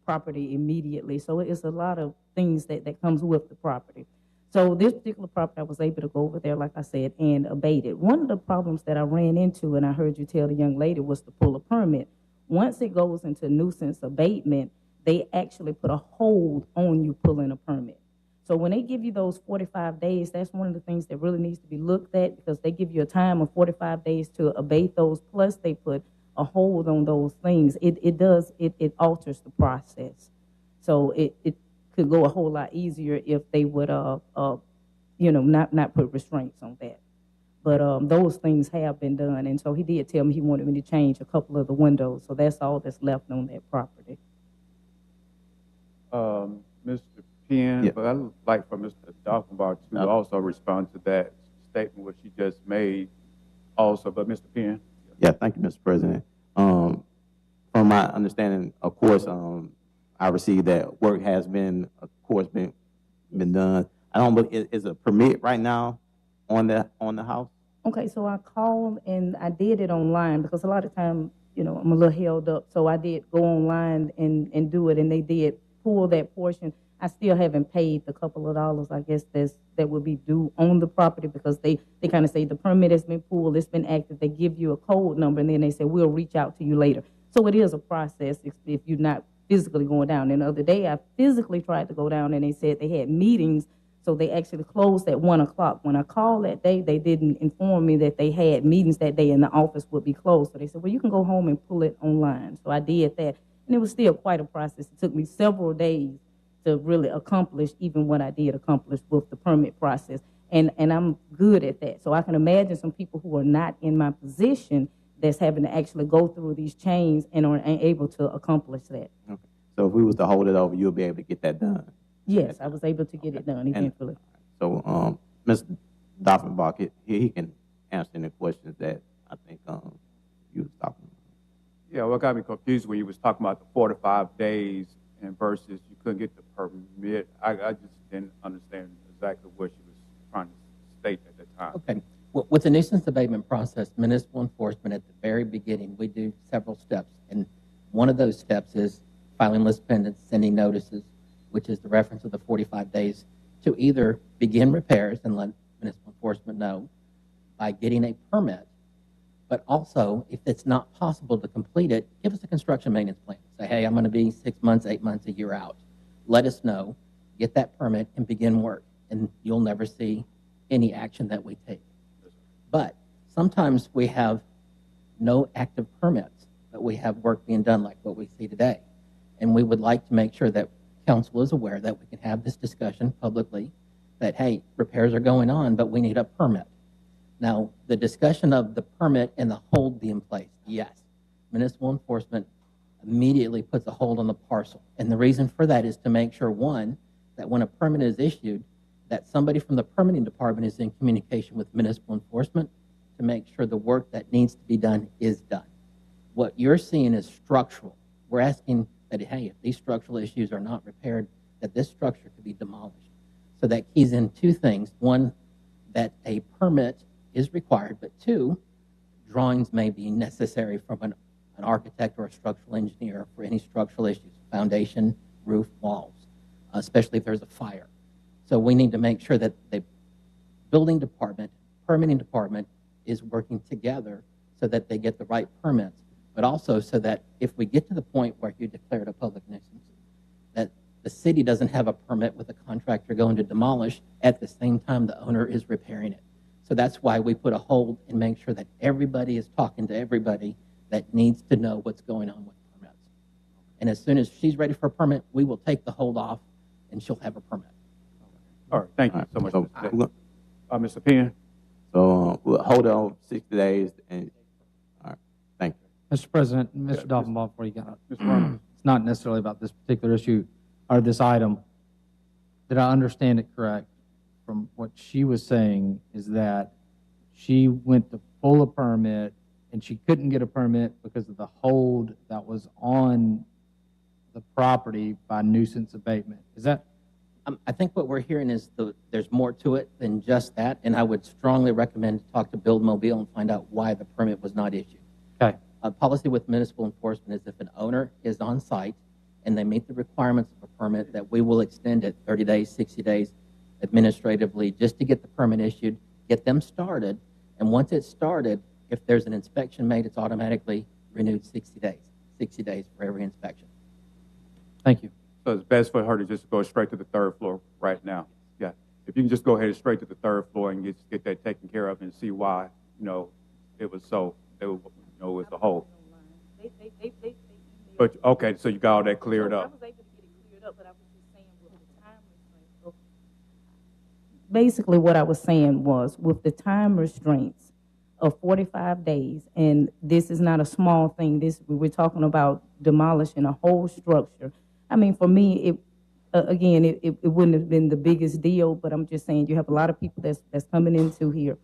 property immediately. So it's a lot of things that comes with the property. So this particular property, I was able to go over there, like I said, and abate it. One of the problems that I ran into, and I heard you tell the young lady, was to pull a permit. Once it goes into nuisance abatement, they actually put a hold on you pulling a permit. So when they give you those 45 days, that's one of the things that really needs to be looked at, because they give you a time of 45 days to abate those, plus they put a hold on those things, it alters the process. So it could go a whole lot easier if they would, not put restraints on that. But those things have been done, and so he did tell me he wanted me to change a couple of the windows. So that's all that's left on that property. Mr. Penn, Yeah. but I'd like for Mr. Doffenbach to also respond to that statement which you just made also. But Mr. Penn? Yeah, thank you, Mr. President. From my understanding, of course, I received that work has been, of course, been done. I don't believe, is a permit right now on the house? Okay, so I called and I did it online because a lot of time, I'm a little held up. So I did go online and do it, and they did pull that portion. I still haven't paid the couple of dollars, I guess, that would be due on the property because they kind of say the permit has been pulled, it's been active. They give you a code number, and then they say, we'll reach out to you later. So it is a process if you're not physically going down. And the other day, I physically tried to go down, and they said they had meetings, so they actually closed at 1 o'clock. When I called that day, they didn't inform me that they had meetings that day and the office would be closed. So they said, well, you can go home and pull it online. So I did that, and it was still quite a process. It took me several days to really accomplish even what I did accomplish with the permit process. And I'm good at that. So I can imagine some people who are not in my position that's having to actually go through these chains and are able to accomplish that. Okay. So if we was to hold it over, you'll be able to get that done? Yes, I was able to get it done eventually. So Mr. Doffenbach, he can answer any questions that I think you was talking about. Yeah, what got me confused when you was talking about the 4 to 5 days and versus you couldn't get the permit. I just didn't understand exactly what she was trying to state at the time. Okay. With the nuisance abatement process, municipal enforcement, at the very beginning, we do several steps. And one of those steps is filing list pendants, sending notices, which is the reference of the 45 days, to either begin repairs and let municipal enforcement know by getting a permit, but also, if it's not possible to complete it, give us a construction maintenance plan. Say, hey, I'm going to be 6 months, 8 months, a year out. Let us know, get that permit, and begin work. And you'll never see any action that we take. But sometimes we have no active permits, but we have work being done like what we see today. And we would like to make sure that council is aware that we can have this discussion publicly, that, hey, repairs are going on, but we need a permit. Now, the discussion of the permit and the hold be in place, yes. Municipal enforcement immediately puts a hold on the parcel. And the reason for that is to make sure, one, that when a permit is issued, that somebody from the permitting department is in communication with municipal enforcement to make sure the work that needs to be done is done. What you're seeing is structural. We're asking that, hey, if these structural issues are not repaired, that this structure could be demolished. So that keys in two things. One, that a permit is required, but two, drawings may be necessary from an architect or a structural engineer for any structural issues, foundation, roof, walls, especially if there's a fire. So we need to make sure that the building department, permitting department is working together so that they get the right permits, but also so that if we get to the point where you declare it a public nuisance, that the city doesn't have a permit with a contractor going to demolish at the same time the owner is repairing it. So that's why we put a hold and make sure that everybody is talking to everybody that needs to know what's going on with permits. And as soon as she's ready for a permit, we will take the hold off and she'll have a permit. All right, thank you so much, Mr. Penn. So we'll hold on 60 days and, all right, thank you. Mr. President, Mr. Doffenbach, before you got Mr. Reynolds. it's not necessarily about this particular issue or this item. Did I understand it correct? From what she was saying is that she went to pull a permit and she couldn't get a permit because of the hold that was on the property by nuisance abatement. Is that? I think what we're hearing is there's more to it than just that, and I would strongly recommend to talk to Build Mobile and find out why the permit was not issued. Okay. Policy with municipal enforcement is if an owner is on site and they meet the requirements of a permit, that we will extend it 30 days, 60 days administratively just to get the permit issued, get them started, and once it's started, if there's an inspection made, it's automatically renewed 60 days. 60 days for every inspection. Thank you. So it's best for her to just go straight to the third floor right now. Yeah. If you can just go ahead and straight to the third floor and get that taken care of and see why, it was so, it was a whole. But, okay, so you got all that cleared up. Basically, what I was saying was, with the time restraints of 45 days, and this is not a small thing. We're talking about demolishing a whole structure. I mean, for me, it wouldn't have been the biggest deal, but I'm just saying you have a lot of people that's coming into here,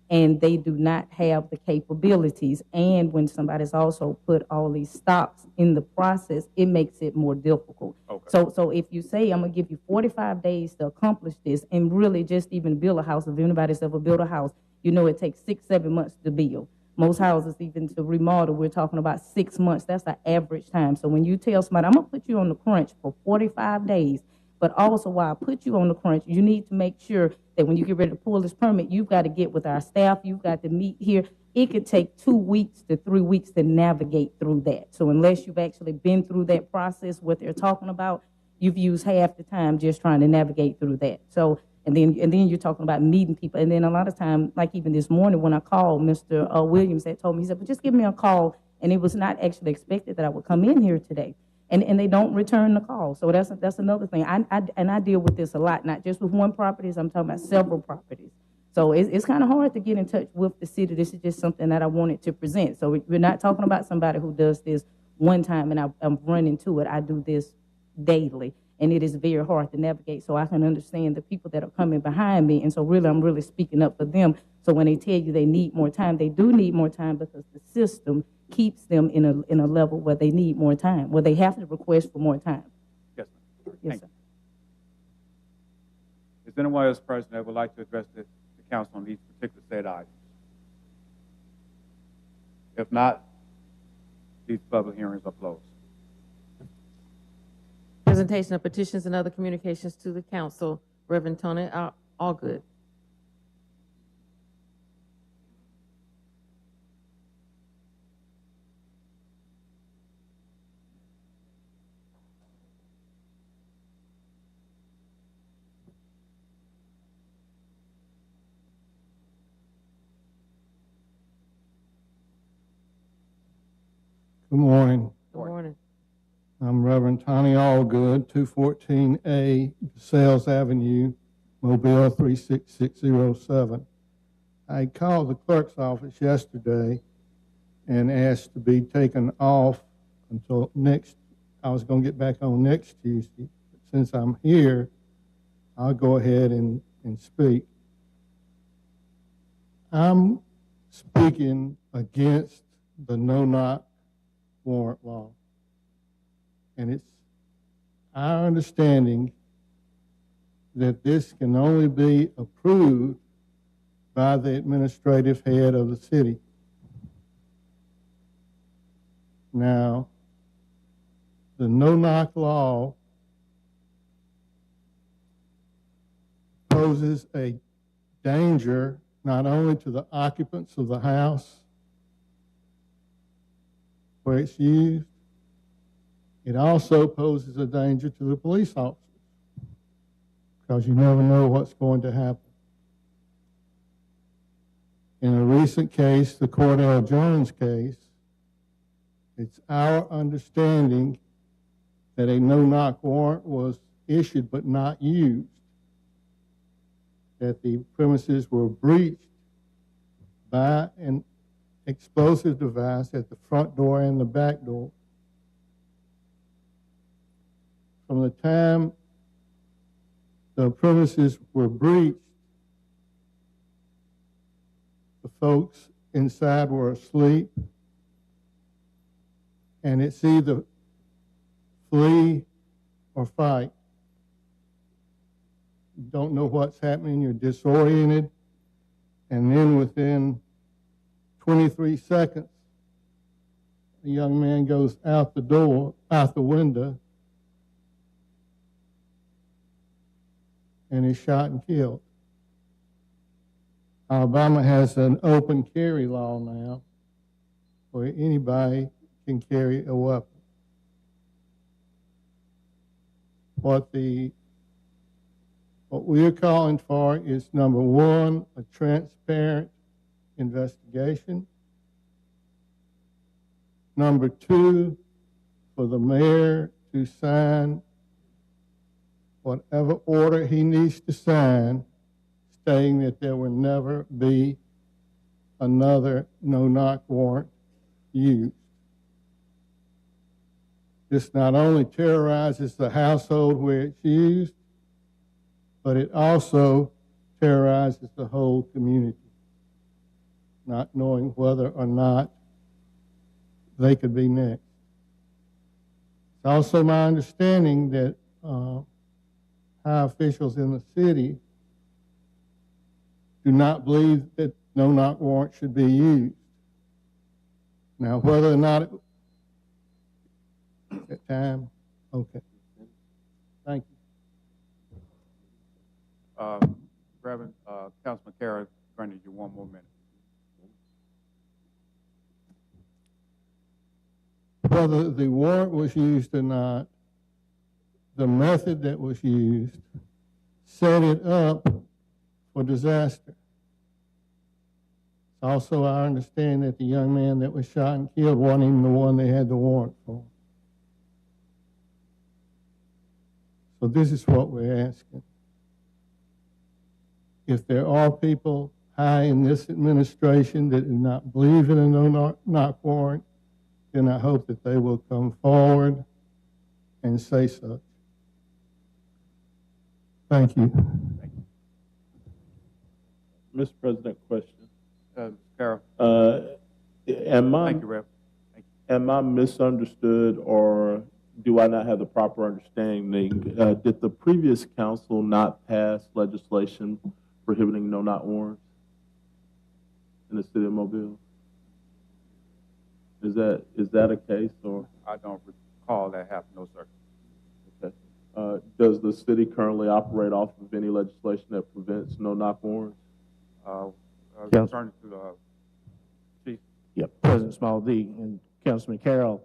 and they do not have the capabilities. And when somebody's also put all these stops in the process, it makes it more difficult. Okay. So if you say, I'm going to give you 45 days to accomplish this, and really just even build a house, if anybody's ever built a house, you know it takes 6-7 months to build. Most houses, even to remodel, we're talking about 6 months. That's the average time. So when you tell somebody, I'm going to put you on the crunch for 45 days, but also while I put you on the crunch, you need to make sure that when you get ready to pull this permit, you've got to get with our staff, you've got to meet here. It could take 2 weeks to 3 weeks to navigate through that. So unless you've actually been through that process, what they're talking about, you've used half the time just trying to navigate through that. So, and then you're talking about meeting people. And then a lot of time, like even this morning when I called Mr. Williams, that told me, he said, well, just give me a call. And it was not actually expected that I would come in here today. And they don't return the call. So that's another thing. I deal with this a lot, not just with one property. I'm talking about several properties. So it's kind of hard to get in touch with the city. This is just something that I wanted to present. So we're not talking about somebody who does this one time and I'm running to it. I do this daily, and it is very hard to navigate. So I can understand the people that are coming behind me. And so really, I'm really speaking up for them. So when they tell you they need more time, they do need more time because the system keeps them in a level where they need more time, where they have to request for more time. Yes, ma'am. Yes, sir. Is there anyone else present that would like to address the council on these particular said items? If not, these public hearings are closed. Presentation of petitions and other communications to the council. Reverend Tony Allgood. Good morning. Good morning. I'm Reverend Tony Allgood, 214A Sales Avenue, Mobile 36607. I called the clerk's office yesterday and asked to be taken off until I was going to get back on next Tuesday. But since I'm here, I'll go ahead and speak. I'm speaking against the no-knock warrant law. And it's our understanding that this can only be approved by the administrative head of the city. Now, the no-knock law poses a danger not only to the occupants of the house where it's used, it also poses a danger to the police officers because you never know what's going to happen. In a recent case, the Cordell Jones case, it's our understanding that a no-knock warrant was issued but not used, that the premises were breached by an explosive device at the front door and the back door. From the time the premises were breached, the folks inside were asleep, and it's either flee or fight. You don't know what's happening, you're disoriented, and then within 23 seconds, the young man goes out the window, and is shot and killed. Alabama has an open carry law now where anybody can carry a weapon. What we're calling for is, number one, a transparent investigation. Number two, for the mayor to sign whatever order he needs to sign, stating that there will never be another no-knock warrant used. This not only terrorizes the household where it's used, but it also terrorizes the whole community, not knowing whether or not they could be next. It's also my understanding that high officials in the city do not believe that no-knock warrant should be used. Now, whether or not it, at time, okay. Thank you. Reverend Councilman Carroll, granted you one more minute. Whether the warrant was used or not, the method that was used set it up for disaster. It's also our understanding that the young man that was shot and killed wasn't even the one they had the warrant for. So this is what we're asking. If there are people high in this administration that do not believe in a no-knock warrant, then I hope that they will come forward and say such. Thank you. Mr. President, question. Carol. Am I, Thank you, Rev. am I misunderstood, or do I not have the proper understanding? Did the previous council not pass legislation prohibiting no-knock warrants in the city of Mobile? Is that a case, or? I don't recall that happened, no, sir. Okay. Does the city currently operate off of any legislation that prevents no-knock warrants? Turn to the Chief. Yep, President Small D and Councilman Carroll.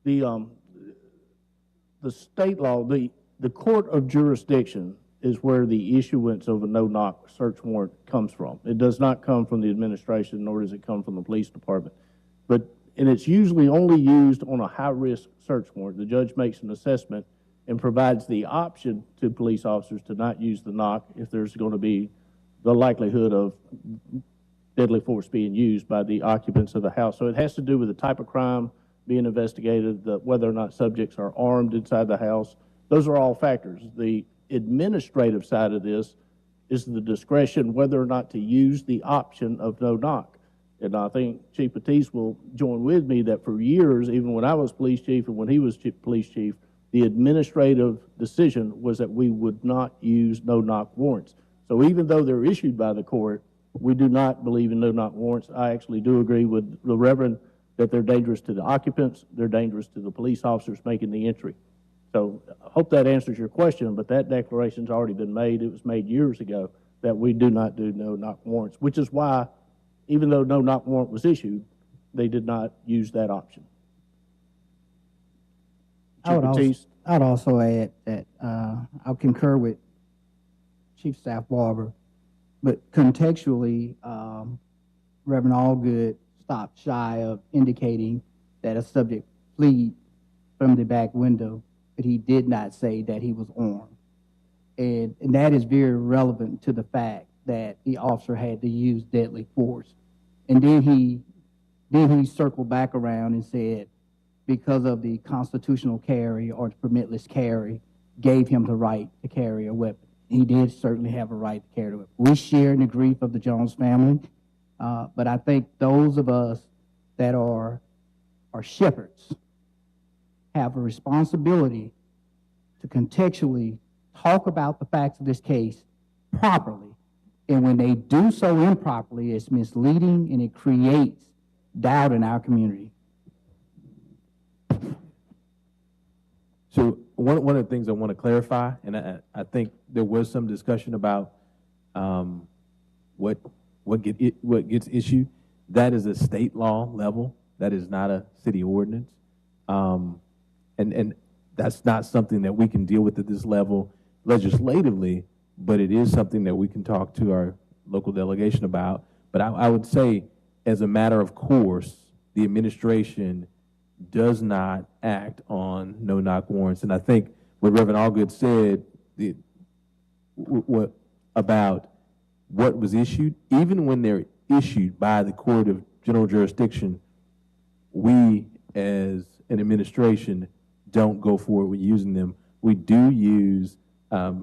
The state law, the court of jurisdiction is where the issuance of a no-knock search warrant comes from. It does not come from the administration, nor does it come from the police department. And it's usually only used on a high-risk search warrant. The judge makes an assessment and provides the option to police officers to not use the knock if there's going to be the likelihood of deadly force being used by the occupants of the house. So it has to do with the type of crime being investigated, whether or not subjects are armed inside the house. Those are all factors. The administrative side of this is the discretion whether or not to use the option of no knock. And I think Chief Batiste will join with me that for years, even when I was police chief and when he was police chief, the administrative decision was that we would not use no-knock warrants. So even though they're issued by the court, we do not believe in no-knock warrants. I actually do agree with the Reverend that they're dangerous to the occupants, they're dangerous to the police officers making the entry. So I hope that answers your question, but that declaration's already been made. It was made years ago that we do not do no-knock warrants, which is why, even though no-knock warrant was issued, they did not use that option. I would also add that I concur with Chief Staff Barber, but contextually, Reverend Allgood stopped shy of indicating that a subject fled from the back window, but he did not say that he was armed. And that is very relevant to the fact that the officer had to use deadly force. And then he circled back around and said, because of the constitutional carry or the permitless carry, gave him the right to carry a weapon. He did certainly have a right to carry a weapon. We share in the grief of the Jones family, but I think those of us that are shepherds have a responsibility to contextually talk about the facts of this case properly. And when they do so improperly, it's misleading and it creates doubt in our community. So one of the things I want to clarify, and I think there was some discussion about what gets issued. That is a state law level. That is not a city ordinance, and that's not something that we can deal with at this level legislatively. But it is something that we can talk to our local delegation about. But I would say, as a matter of course, the administration does not act on no-knock warrants. And I think what Reverend Allgood said about what was issued, even when they're issued by the court of general jurisdiction, we as an administration don't go forward with using them. We do use a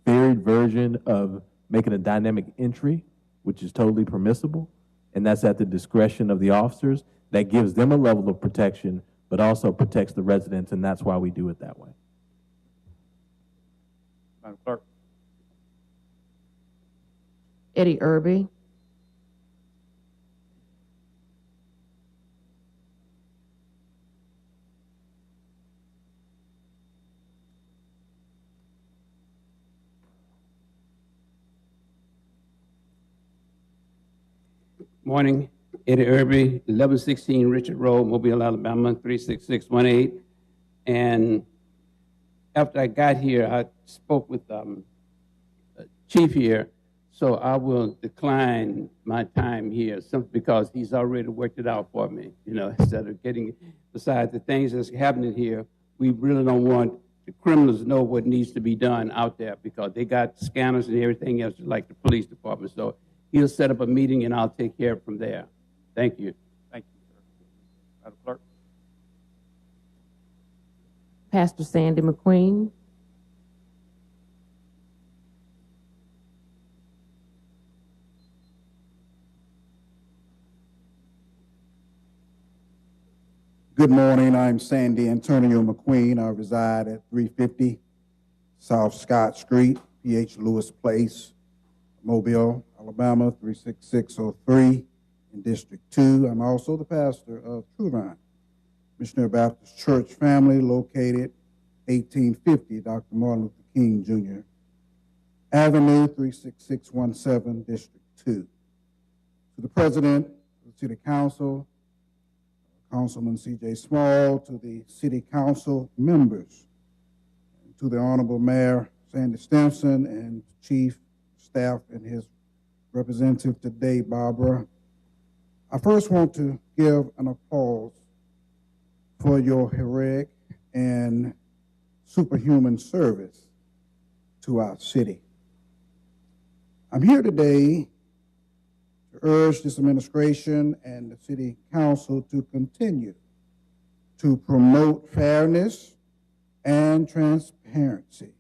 varied version of making a dynamic entry, which is totally permissible, and that's at the discretion of the officers. That gives them a level of protection, but also protects the residents, and that's why we do it that way. Madam Clerk. Eddie Irby. Morning, Eddie Irby, 1116 Richard Road, Mobile, Alabama, 36618. And after I got here, I spoke with Chief here, so I will decline my time here simply because he's already worked it out for me. You know, instead of getting, besides the things that's happening here, we really don't want the criminals to know what needs to be done out there because they got scanners and everything else like the police department. So he'll set up a meeting and I'll take care of it from there. Thank you. Thank you, sir. Madam Clerk. Pastor Sandy McQueen. Good morning. I'm Sandy Antonio McQueen. I reside at 350 South Scott Street, P.H. Lewis Place, Mobile, Alabama, 36603 in District 2. I'm also the pastor of True Vine Missionary Baptist Church family located 1850 Dr. Martin Luther King Jr. Avenue, 36617, District 2. To the President of the City Council, Councilman C.J. Small, to the City Council members, to the Honorable Mayor Sandy Stimson, and Chief Staff and his representative today, Barbara. I first want to give an applause for your heroic and superhuman service to our city. I'm here today to urge this administration and the City Council to continue to promote fairness and transparency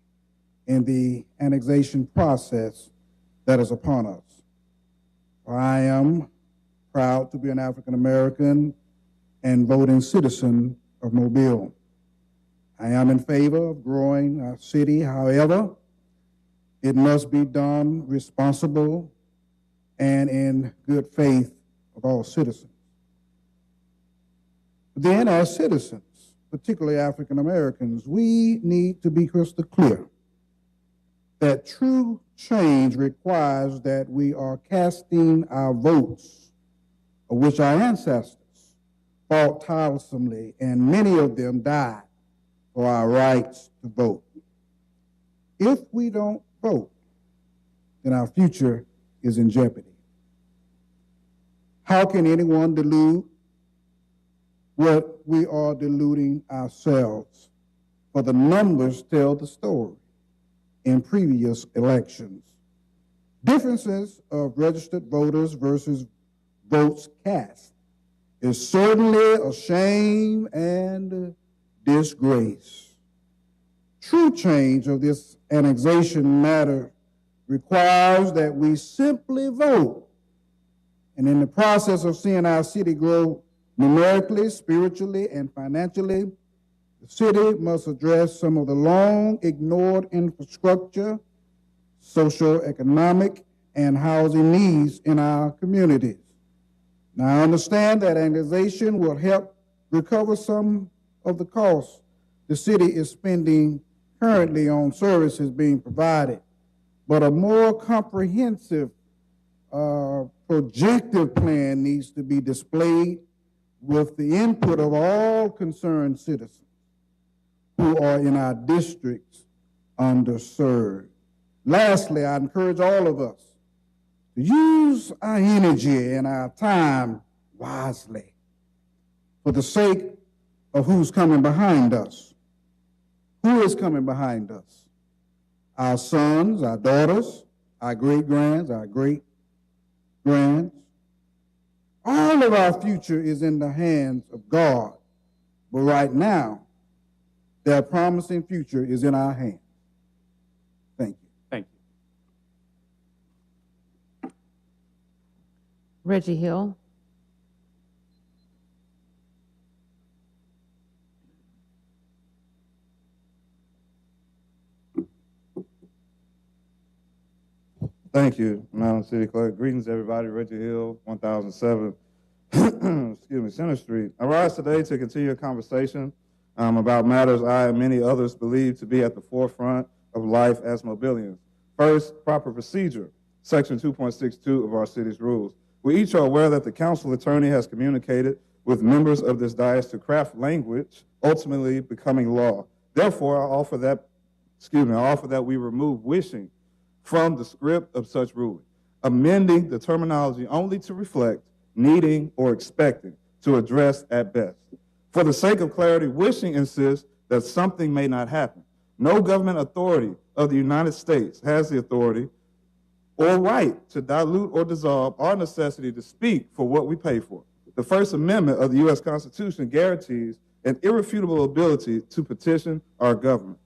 in the annexation process that is upon us. I am proud to be an African American and voting citizen of Mobile. I am in favor of growing our city. However, it must be done responsible and in good faith of all citizens. Then, as citizens, particularly African Americans, we need to be crystal clear that true change requires that we are casting our votes, of which our ancestors fought tirelessly, and many of them died for our rights to vote. If we don't vote, then our future is in jeopardy. How can anyone delude what we are deluding ourselves? For the numbers tell the story in previous elections. Differences of registered voters versus votes cast is certainly a shame and a disgrace. True change of this annexation matter requires that we simply vote, and in the process of seeing our city grow numerically, spiritually, and financially, the city must address some of the long-ignored infrastructure, socio-economic, and housing needs in our communities. Now, I understand that annexation will help recover some of the costs the city is spending currently on services being provided, but a more comprehensive projective plan needs to be displayed with the input of all concerned citizens who are in our districts underserved. Lastly, I encourage all of us to use our energy and our time wisely for the sake of who's coming behind us. Who is coming behind us? Our sons, our daughters, our great-grands, our great-grands. All of our future is in the hands of God. But right now, their promising future is in our hands. Thank you. Thank you. Reggie Hill. Thank you, Madam City Clerk. Greetings, everybody. Reggie Hill, 1007, Center Street. I rise today to continue a conversation about matters I and many others believe to be at the forefront of life as mobilians. First, proper procedure, Section 2.62 of our city's rules. We each are aware that the council attorney has communicated with members of this dais to craft language ultimately becoming law. Therefore, I offer that we remove wishing from the script of such ruling, amending the terminology only to reflect needing or expecting, to address at best. For the sake of clarity, wishing insists that something may not happen. No government authority of the United States has the authority or right to dilute or dissolve our necessity to speak for what we pay for. The First Amendment of the U.S. Constitution guarantees an irrefutable ability to petition our government.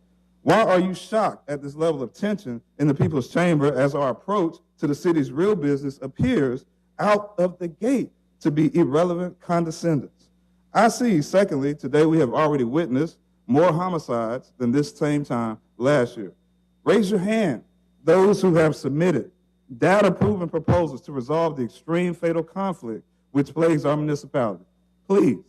Why are you shocked at this level of tension in the people's chamber as our approach to the city's real business appears out of the gate to be irrelevant condescendence? I see, secondly, today we have already witnessed more homicides than this same time last year. Raise your hand, those who have submitted data-proven proposals to resolve the extreme fatal conflict which plagues our municipality. Please.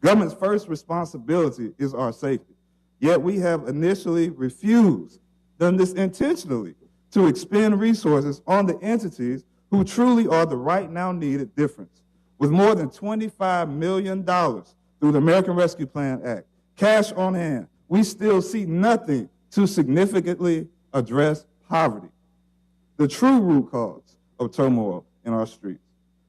Government's first responsibility is our safety. Yet we have initially refused, done this intentionally, to expend resources on the entities who truly are the right now needed difference. With more than $25 million through the American Rescue Plan Act, cash on hand, we still see nothing to significantly address poverty, the true root cause of turmoil in our streets.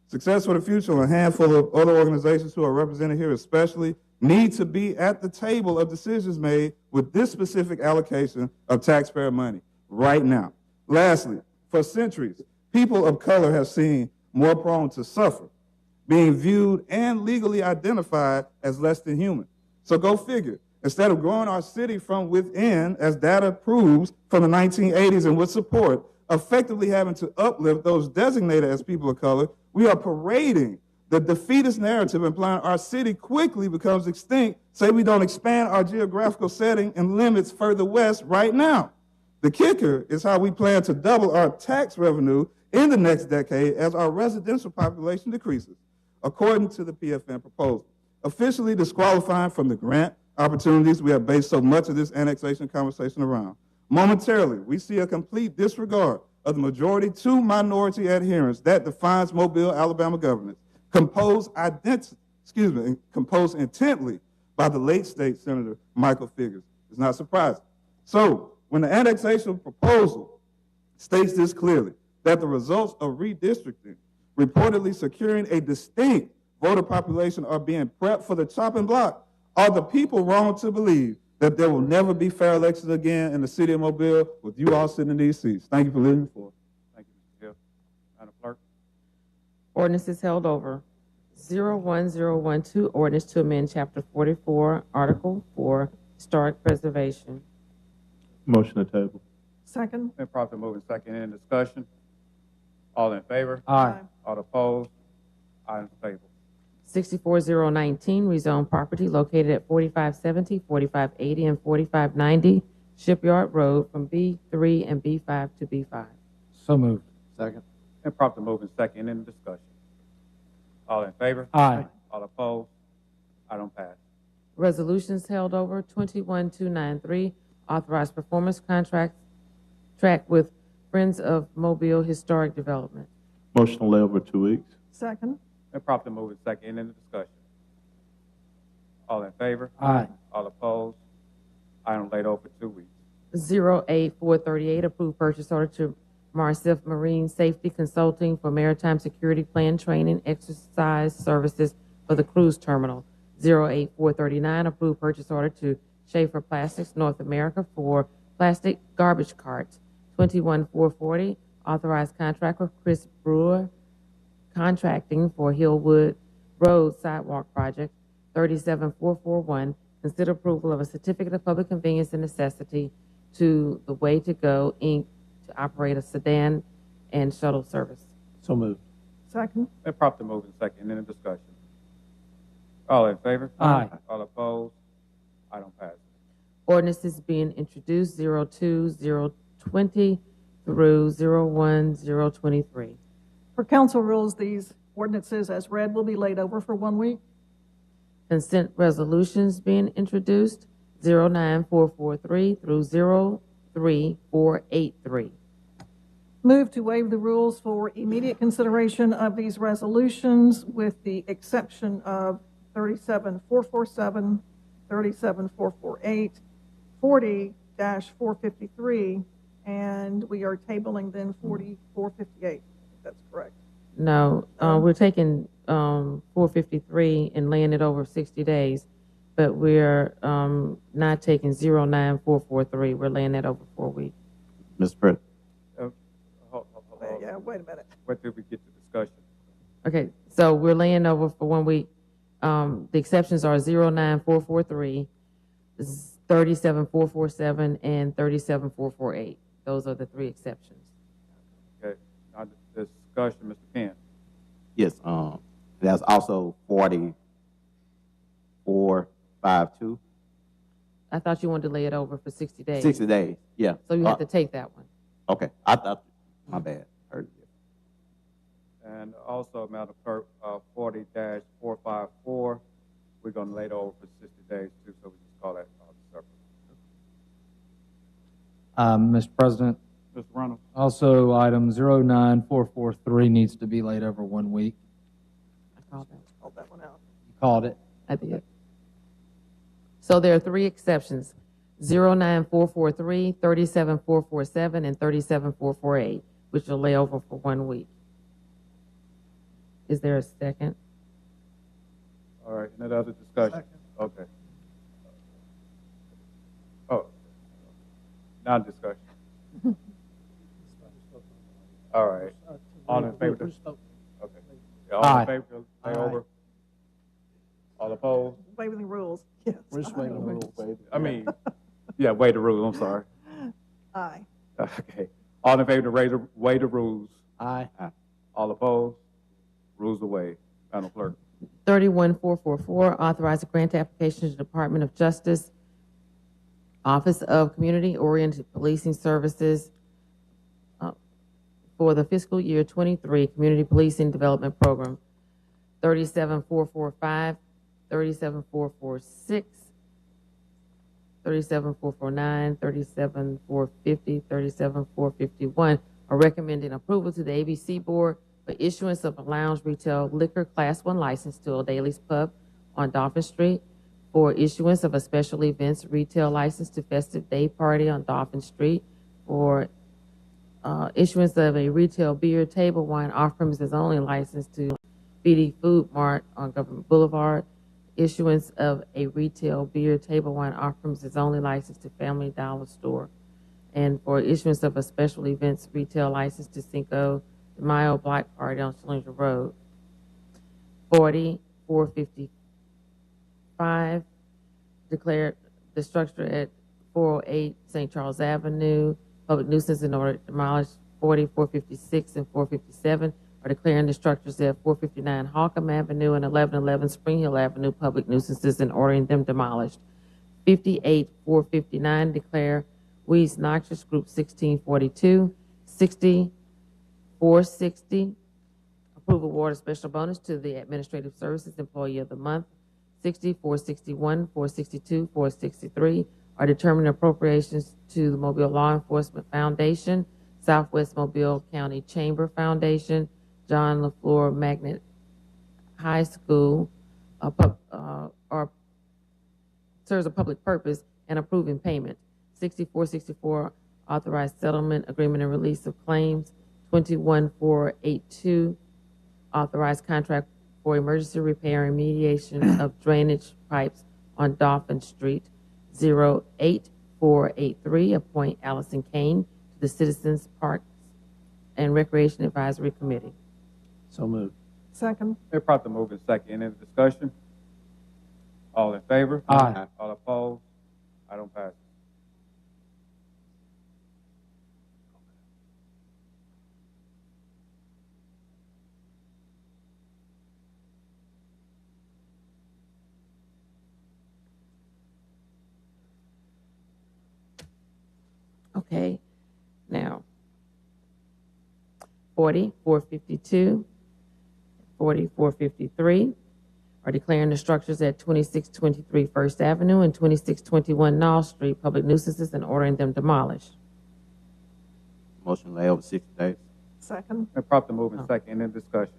Success for the Future and a handful of other organizations who are represented here especially need to be at the table of decisions made with this specific allocation of taxpayer money right now. Lastly, for centuries, people of color have seen more prone to suffer, being viewed and legally identified as less than human. So go figure. Instead of growing our city from within, as data proves from the 1980s and with support, effectively having to uplift those designated as people of color, we are parading the defeatist narrative implying our city quickly becomes extinct, say we don't expand our geographical setting and limits further west right now. The kicker is how we plan to double our tax revenue in the next decade as our residential population decreases, according to the PFN proposal, officially disqualifying from the grant opportunities we have based so much of this annexation conversation around. Momentarily, we see a complete disregard of the majority to minority adherence that defines Mobile, Alabama governance, composed intently by the late state Senator Michael Figgers. It's not surprising. So when the annexation proposal states this clearly, that the results of redistricting, reportedly securing a distinct voter population, are being prepped for the chopping block, are the people wrong to believe that there will never be fair elections again in the city of Mobile with you all sitting in these seats? Thank you for listening the floor. Thank you, Mr. Hill. Madam Clerk. Ordinance is held over. 01012, ordinance to amend Chapter 44, Article 4, Historic Preservation. Motion to table. Second. Been properly moved and second. Any discussion? All in favor? Aye. All opposed? Items tabled. 64019, rezone property located at 4570, 4580, and 4590 Shipyard Road from B3 and B5 to B5. So moved. Second. Been properly moved and second. Any discussion? All in favor? Aye. All opposed? Item passed. Resolutions held over. 21293, authorized performance contract with Friends of Mobile Historic Development. Motion to lay over 2 weeks. Second. Been properly moved and second. Any discussion? All in favor? Aye. All opposed? Item laid over 2 weeks. 08438, approved purchase order to Marsif Marine Safety Consulting for maritime security plan training exercise services for the cruise terminal. 08439, approved purchase order to Schaefer Plastics North America for plastic garbage carts. 21440, authorized contract with Chris Brewer Contracting for Hillwood Road Sidewalk Project. 37441, consider approval of a certificate of public convenience and necessity to the Way to Go, Inc. to operate a sedan and shuttle service. So moved. Second. Been properly moved and second. Any discussion? All in favor? Aye. All opposed? Item passes. Ordinances being introduced 02020 through 01023. For council rules, these ordinances as read will be laid over for 1 week. Consent resolutions being introduced 09443 through 03483. Move to waive the rules for immediate consideration of these resolutions with the exception of 37447, 37448, 40-453, and we are tabling then 4458. That's correct. No, we're taking 453 and laying it over 60 days, but we're not taking 09443. We're laying that over 4 weeks. Mr. President. Yeah, wait a minute. What did we get to discussion? Okay, so we're laying over for 1 week. The exceptions are 09443, 37447, and 37448. Those are the three exceptions. Okay. Now, discussion, Mr. Penn. Yes, that's also 4452. I thought you wanted to lay it over for 60 days. 60 days, yeah. So you have to take that one. Okay, I thought, my bad. Heard it. And also, Madam Clerk, 40-454, we're going to lay it over for 60 days too, so we just call that separate. Mr. President, Mr. Reynolds. also item 09443 needs to be laid over 1 week. I called that one out. You called it? I did. So there are three exceptions, 09443, 37447, and 37448, which will lay over for 1 week. Is there a second? All right, any other discussion? Okay. Oh, non-discussion. All right. All in favor? Okay. Yeah, all in favor to lay over? All opposed? Waiving the rules. Yes. We're just waiving the rules. I mean, yeah, waive the rules, I'm sorry. Aye. Okay. All in favor to waive the rules? Aye. All opposed? Rules away. Madam Clerk. 31444, authorize a grant application to the Department of Justice, Office of Community-Oriented Policing Services for the fiscal year 23 Community Policing Development Program. 37445, 37446, 37449, 37450, 37451 are recommending approval to the ABC Board for issuance of a lounge retail liquor Class 1 license to O'Daly's Pub on Dolphin Street, for issuance of a special events retail license to Festive Day Party on Dolphin Street, for issuance of a retail beer, table wine, off-premises only license to BD Food Mart on Government Boulevard, issuance of a retail beer, table wine, off-premises only license to Family Dollar Store, and for issuance of a special events retail license to Cinco de Mayo Black Party on Schillinger Road. 40455, declare the structure at 408 St. Charles Avenue public nuisance in order to demolish. 40456 and 457 are declaring the structures at 459 Holcomb Avenue and 1111 Spring Hill Avenue public nuisances and ordering them demolished. 58459 declare weeds noxious, group 1642. 460, approve award of special bonus to the Administrative Services Employee of the Month. 461, 462, 463 are determining appropriations to the Mobile Law Enforcement Foundation, Southwest Mobile County Chamber Foundation, John LaFleur Magnet High School, or serves a public purpose, and approving payment. 6464, authorized settlement agreement and release of claims. 21482, authorized contract for emergency repair and remediation of drainage pipes on Dolphin Street, 08483. Appoint Allison Kane to the Citizens Parks and Recreation Advisory Committee. So moved. Second. Been properly moved and second. Any discussion? All in favor? Aye. All opposed? Item passes. Okay, now 40452, 40453 are declaring the structures at 2623 First Avenue and 2621 Knoll Street public nuisances and ordering them demolished. Motion lay over 60 days. Second. Been properly moved and second. Any discussion?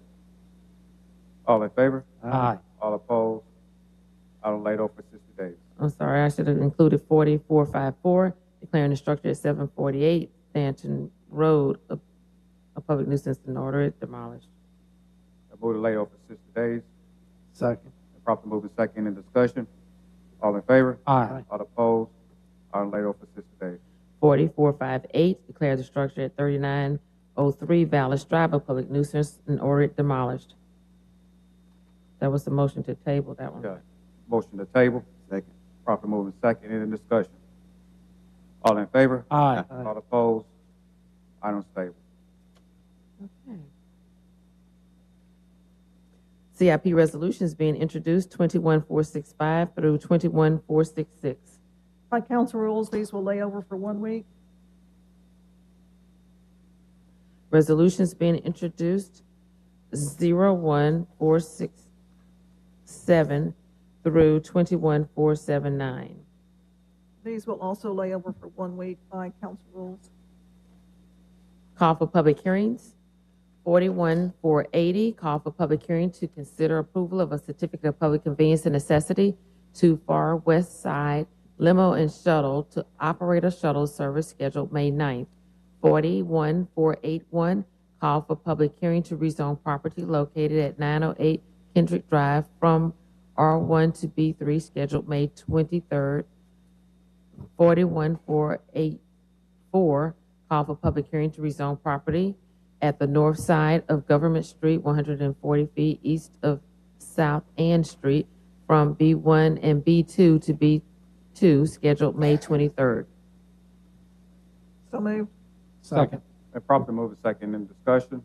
All in favor? Aye. All opposed? Item laid over 60 days. I'm sorry, I should have included 40454, declaring the structure at 748 Stanton Road a public nuisance and order it demolished. Move to lay over 60 days. Second. Been properly moved and second. Any discussion? All in favor? Aye. All opposed? Item laid over 60 days. 40458, declare the structure at 3903 Vallis Drive a public nuisance and order it demolished. That was the motion to table that one. Okay. Motion to table. Second. Properly moved and second. Any discussion? All in favor? Aye. All opposed? Item stable. Okay. CIP resolutions being introduced 21465 through 21466. By council rules, these will lay over for 1 week. Resolutions being introduced 01467 through 21479. These will also lay over for 1 week by council rules. Call for public hearings. 41480, call for public hearing to consider approval of a certificate of public convenience and necessity to Far West Side Limo and Shuttle to operate a shuttle service scheduled May 9th. 41481, call for public hearing to rezone property located at 908 Kendrick Drive from R1 to B3 scheduled May 23rd. 41484, call for public hearing to rezone property at the north side of Government Street, 140 feet east of South Ann Street, from B1 and B2 to B2, scheduled May 23rd. So moved. Second. Been properly moved and second. In discussion?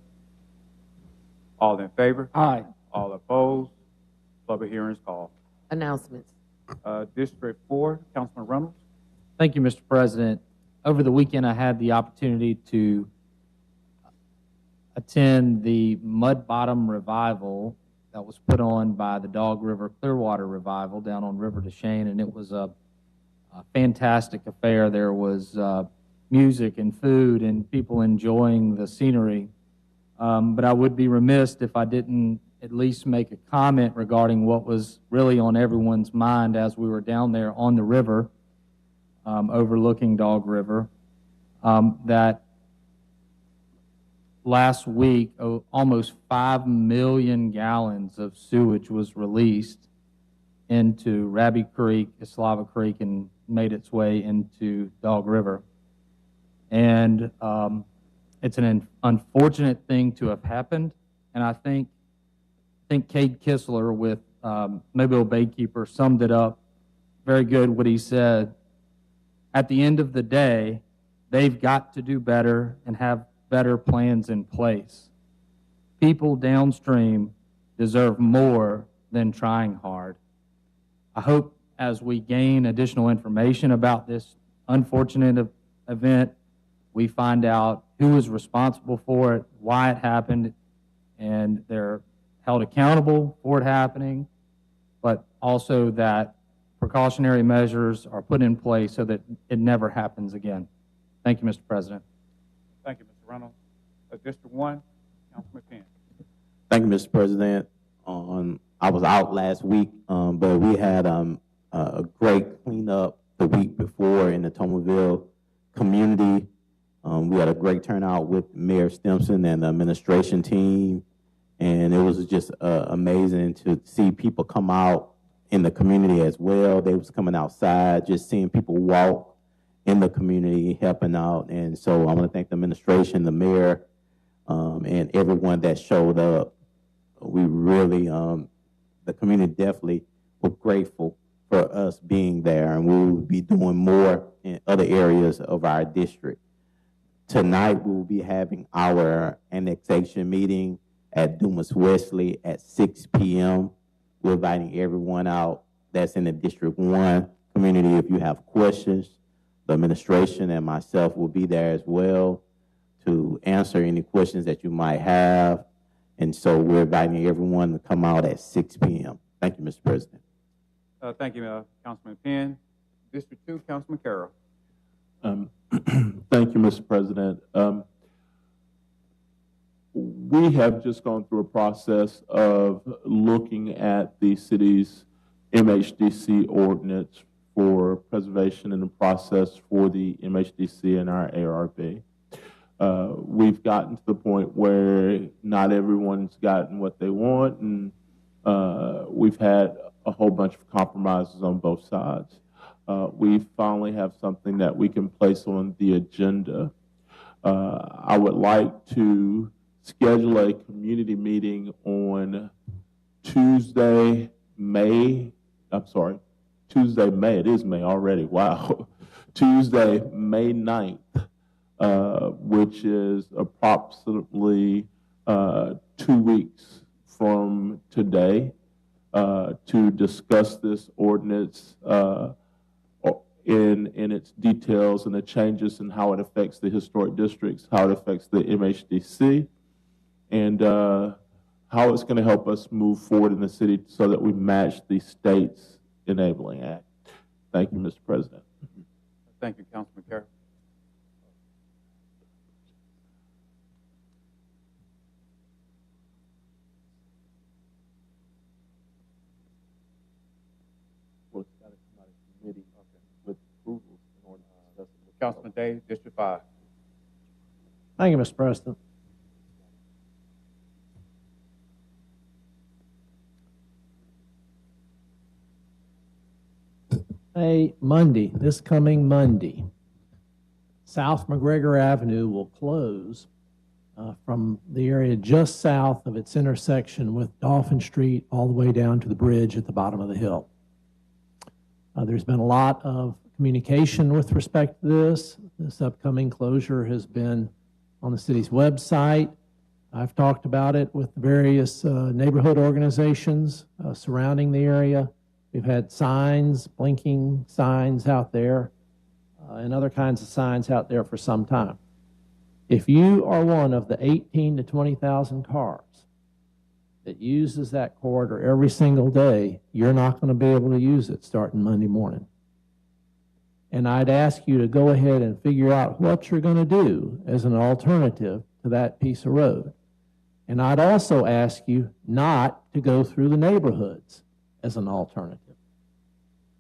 All in favor? Aye. All opposed? Public hearing is called. Announcements. District 4, Councilman Reynolds. Thank you, Mr. President. Over the weekend, I had the opportunity to attend the Mud Bottom Revival that was put on by the Dog River Clearwater Revival down on River Deschênes, and it was a fantastic affair. There was music and food and people enjoying the scenery. But I would be remiss if I didn't at least make a comment regarding what was really on everyone's mind as we were down there on the river, overlooking Dog River, that last week, almost 5 million gallons of sewage was released into Raby Creek, Islava Creek, and made its way into Dog River. And it's an unfortunate thing to have happened. And I think Cade Kistler with Mobile Baykeeper summed it up very good what he said. At the end of the day, they've got to do better and have better plans in place. People downstream deserve more than trying hard. I hope as we gain additional information about this unfortunate event, we find out who is responsible for it, why it happened, and they're held accountable for it happening, but also that precautionary measures are put in place so that it never happens again. Thank you, Mr. President. Thank you, Mr. Reynolds. District 1, Councilman Penn. Thank you, Mr. President. I was out last week, but we had a great cleanup the week before in the Tomerville community. We had a great turnout with Mayor Stimson and the administration team, And it was just amazing to see people come out in the community as well. They was coming outside, just seeing people walk in the community, helping out. And so I want to thank the administration, the mayor, and everyone that showed up. We really, the community definitely was grateful for us being there, and we will be doing more in other areas of our district. Tonight, we will be having our annexation meeting at Dumas Wesley at 6 p.m. We're inviting everyone out that's in the District 1 community. If you have questions, the administration and myself will be there as well to answer any questions that you might have. And so we're inviting everyone to come out at 6 p.m. Thank you, Mr. President. Thank you, Councilman Penn. District 2, Councilman Carroll. Thank you, Mr. President. We have just gone through a process of looking at the city's MHDC ordinance for preservation and the process for the MHDC and our ARB. We've gotten to the point where not everyone's gotten what they want, and we've had a whole bunch of compromises on both sides. We finally have something that we can place on the agenda. I would like to schedule a community meeting on Tuesday, May, it is May already, wow. Tuesday, May 9th, which is approximately 2 weeks from today, to discuss this ordinance in its details and the changes and how it affects the historic districts, how it affects the MHDC, and how it's going to help us move forward in the city so that we match the state's enabling act. Thank you, Mr. President. Thank you, Councilman Carroll. Well, it's got to come out of committee with approvals in order to discuss it. Councilman Day, District 5. Thank you, Mr. President. Monday, this coming Monday, South McGregor Avenue will close from the area just south of its intersection with Dolphin Street all the way down to the bridge at the bottom of the hill. There's been a lot of communication with respect to this. This upcoming closure has been on the city's website. I've talked about it with various neighborhood organizations surrounding the area. We've had signs, blinking signs out there, and other kinds of signs out there for some time. If you are one of the 18 to 20,000 cars that uses that corridor every single day, you're not going to be able to use it starting Monday morning. And I'd ask you to go ahead and figure out what you're going to do as an alternative to that piece of road. And I'd also ask you not to go through the neighborhoods as an alternative.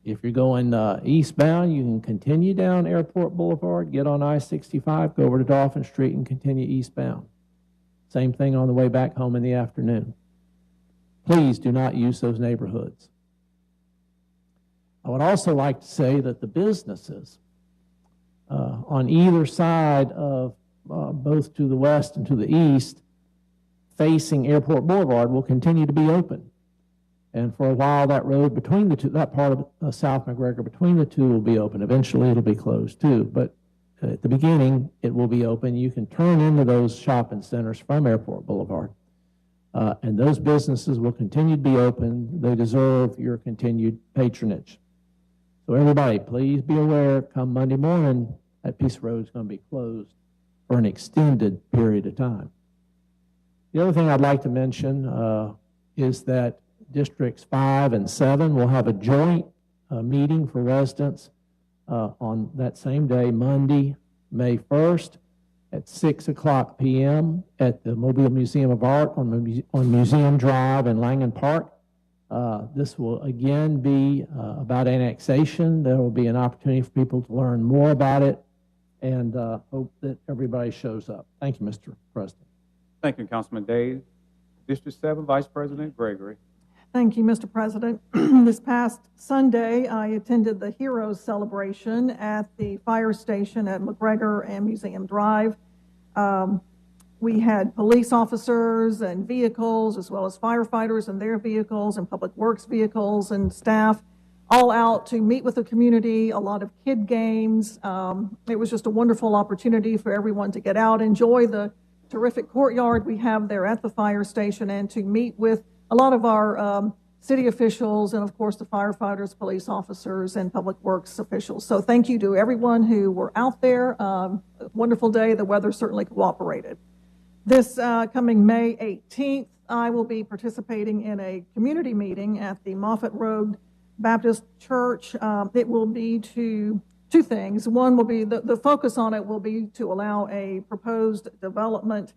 If you're going eastbound, you can continue down Airport Boulevard, get on I-65, go over to Dolphin Street, and continue eastbound. Same thing on the way back home in the afternoon. Please do not use those neighborhoods. I would also like to say that the businesses on either side of both to the west and to the east facing Airport Boulevard will continue to be open. And for a while, that road between the two, that part of South McGregor between the two will be open. Eventually, it'll be closed too. But at the beginning, it will be open. You can turn into those shopping centers from Airport Boulevard. And those businesses will continue to be open. They deserve your continued patronage. So everybody, please be aware, come Monday morning, that piece of road is going to be closed for an extended period of time. The other thing I'd like to mention is that Districts 5 and 7 will have a joint meeting for residents on that same day, Monday, May 1st at 6:00 p.m. at the Mobile Museum of Art on Museum Drive in Langen Park. This will again be about annexation. There will be an opportunity for people to learn more about it, and hope that everybody shows up. Thank you, Mr. President. Thank you, Councilman Day. District 7, Vice President Gregory. Thank you, Mr. President. This past Sunday, I attended the Heroes Celebration at the fire station at McGregor and Museum Drive. We had police officers and vehicles, as well as firefighters and their vehicles and public works vehicles and staff, all out to meet with the community, a lot of kid games. It was just a wonderful opportunity for everyone to get out, enjoy the terrific courtyard we have there at the fire station, and to meet with a lot of our city officials and, of course, the firefighters, police officers, and public works officials. So thank you to everyone who were out there. Wonderful day. The weather certainly cooperated. This coming May 18th, I will be participating in a community meeting at the Moffett Road Baptist Church. It will be two things. One will be, the focus on it will be to allow a proposed development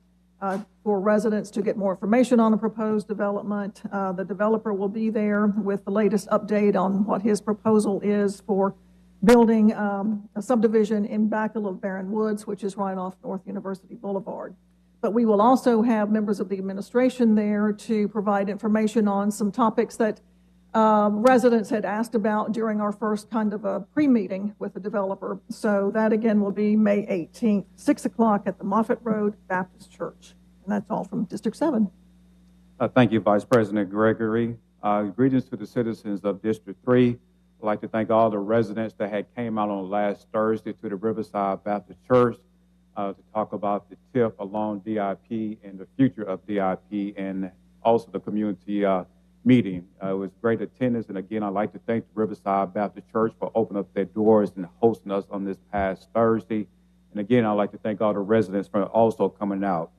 for residents to get more information on a proposed development. The developer will be there with the latest update on what his proposal is for building a subdivision in Backel of Barren Woods, which is right off North University Boulevard. But we will also have members of the administration there to provide information on some topics that residents had asked about during our first kind of a pre-meeting with the developer. So that again will be May 18th, 6 o'clock at the Moffett Road Baptist Church. And that's all from District 7. Thank you, Vice President Gregory. Greetings to the citizens of District 3. I'd like to thank all the residents that had came out on last Thursday to the Riverside Baptist Church to talk about the TIF along DIP and the future of DIP, and also the community meeting. It was great attendance, and again, I'd like to thank the Riverside Baptist Church for opening up their doors and hosting us on this past Thursday. And again, I'd like to thank all the residents for also coming out.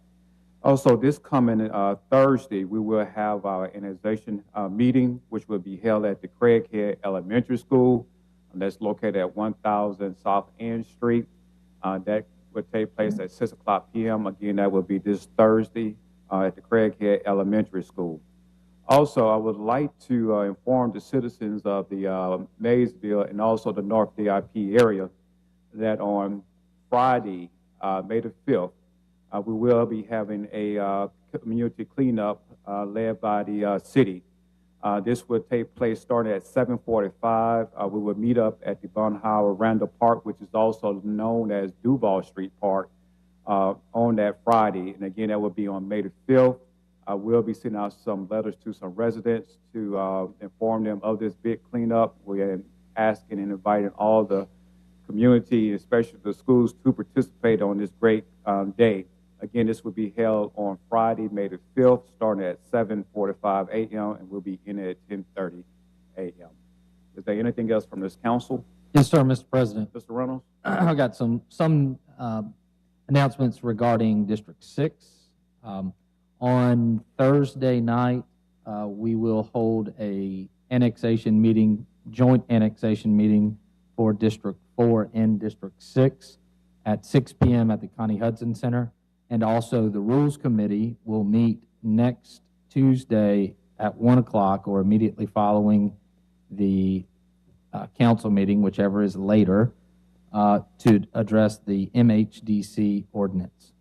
Also, this coming Thursday, we will have our organization meeting, which will be held at the Craighead Elementary School. That's located at 1000 South End Street. That will take place at 6 o'clock p.m. Again, that will be this Thursday at the Craighead Elementary School. Also, I would like to inform the citizens of the Maysville and also the North DIP area that on Friday, May the 5th, we will be having a community cleanup led by the city. This will take place starting at 7:45. We will meet up at the Bonhauer Randall Park, which is also known as Duval Street Park, on that Friday. And again, that will be on May the 5th. I will be sending out some letters to some residents to inform them of this big cleanup. We are asking and inviting all the community, especially the schools, to participate on this great day. Again, this will be held on Friday, May the 5th, starting at 7:45 a.m., and we'll be in at 10:30 a.m. Is there anything else from this council? Yes, sir, Mr. President. Mr. Reynolds? I got some announcements regarding District 6. On Thursday night, we will hold a annexation meeting, joint annexation meeting for District 4 and District 6 at 6 p.m. at the Connie Hudson Center. And also the Rules Committee will meet next Tuesday at 1 o'clock or immediately following the council meeting, whichever is later, to address the MHDC ordinance.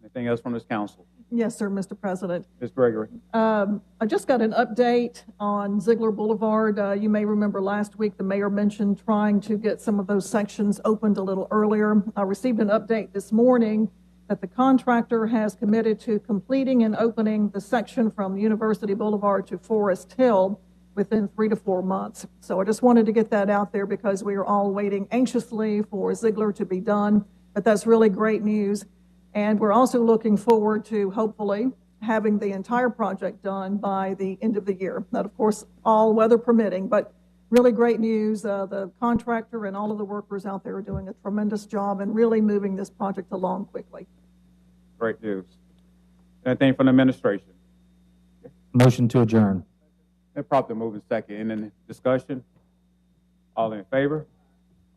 Anything else from this council? Yes, sir, Mr. President. Ms. Gregory? I just got an update on Ziegler Boulevard. You may remember last week the mayor mentioned trying to get some of those sections opened a little earlier. I received an update this morning that the contractor has committed to completing and opening the section from University Boulevard to Forest Hill within 3 to 4 months. So I just wanted to get that out there because we are all waiting anxiously for Ziegler to be done, but that's really great news. And we're also looking forward to hopefully having the entire project done by the end of the year. That, of course, all weather permitting, but really great news. The contractor and all of the workers out there are doing a tremendous job and really moving this project along quickly. Great news. Anything from the administration? Motion to adjourn. Properly moving second. In discussion? All in favor?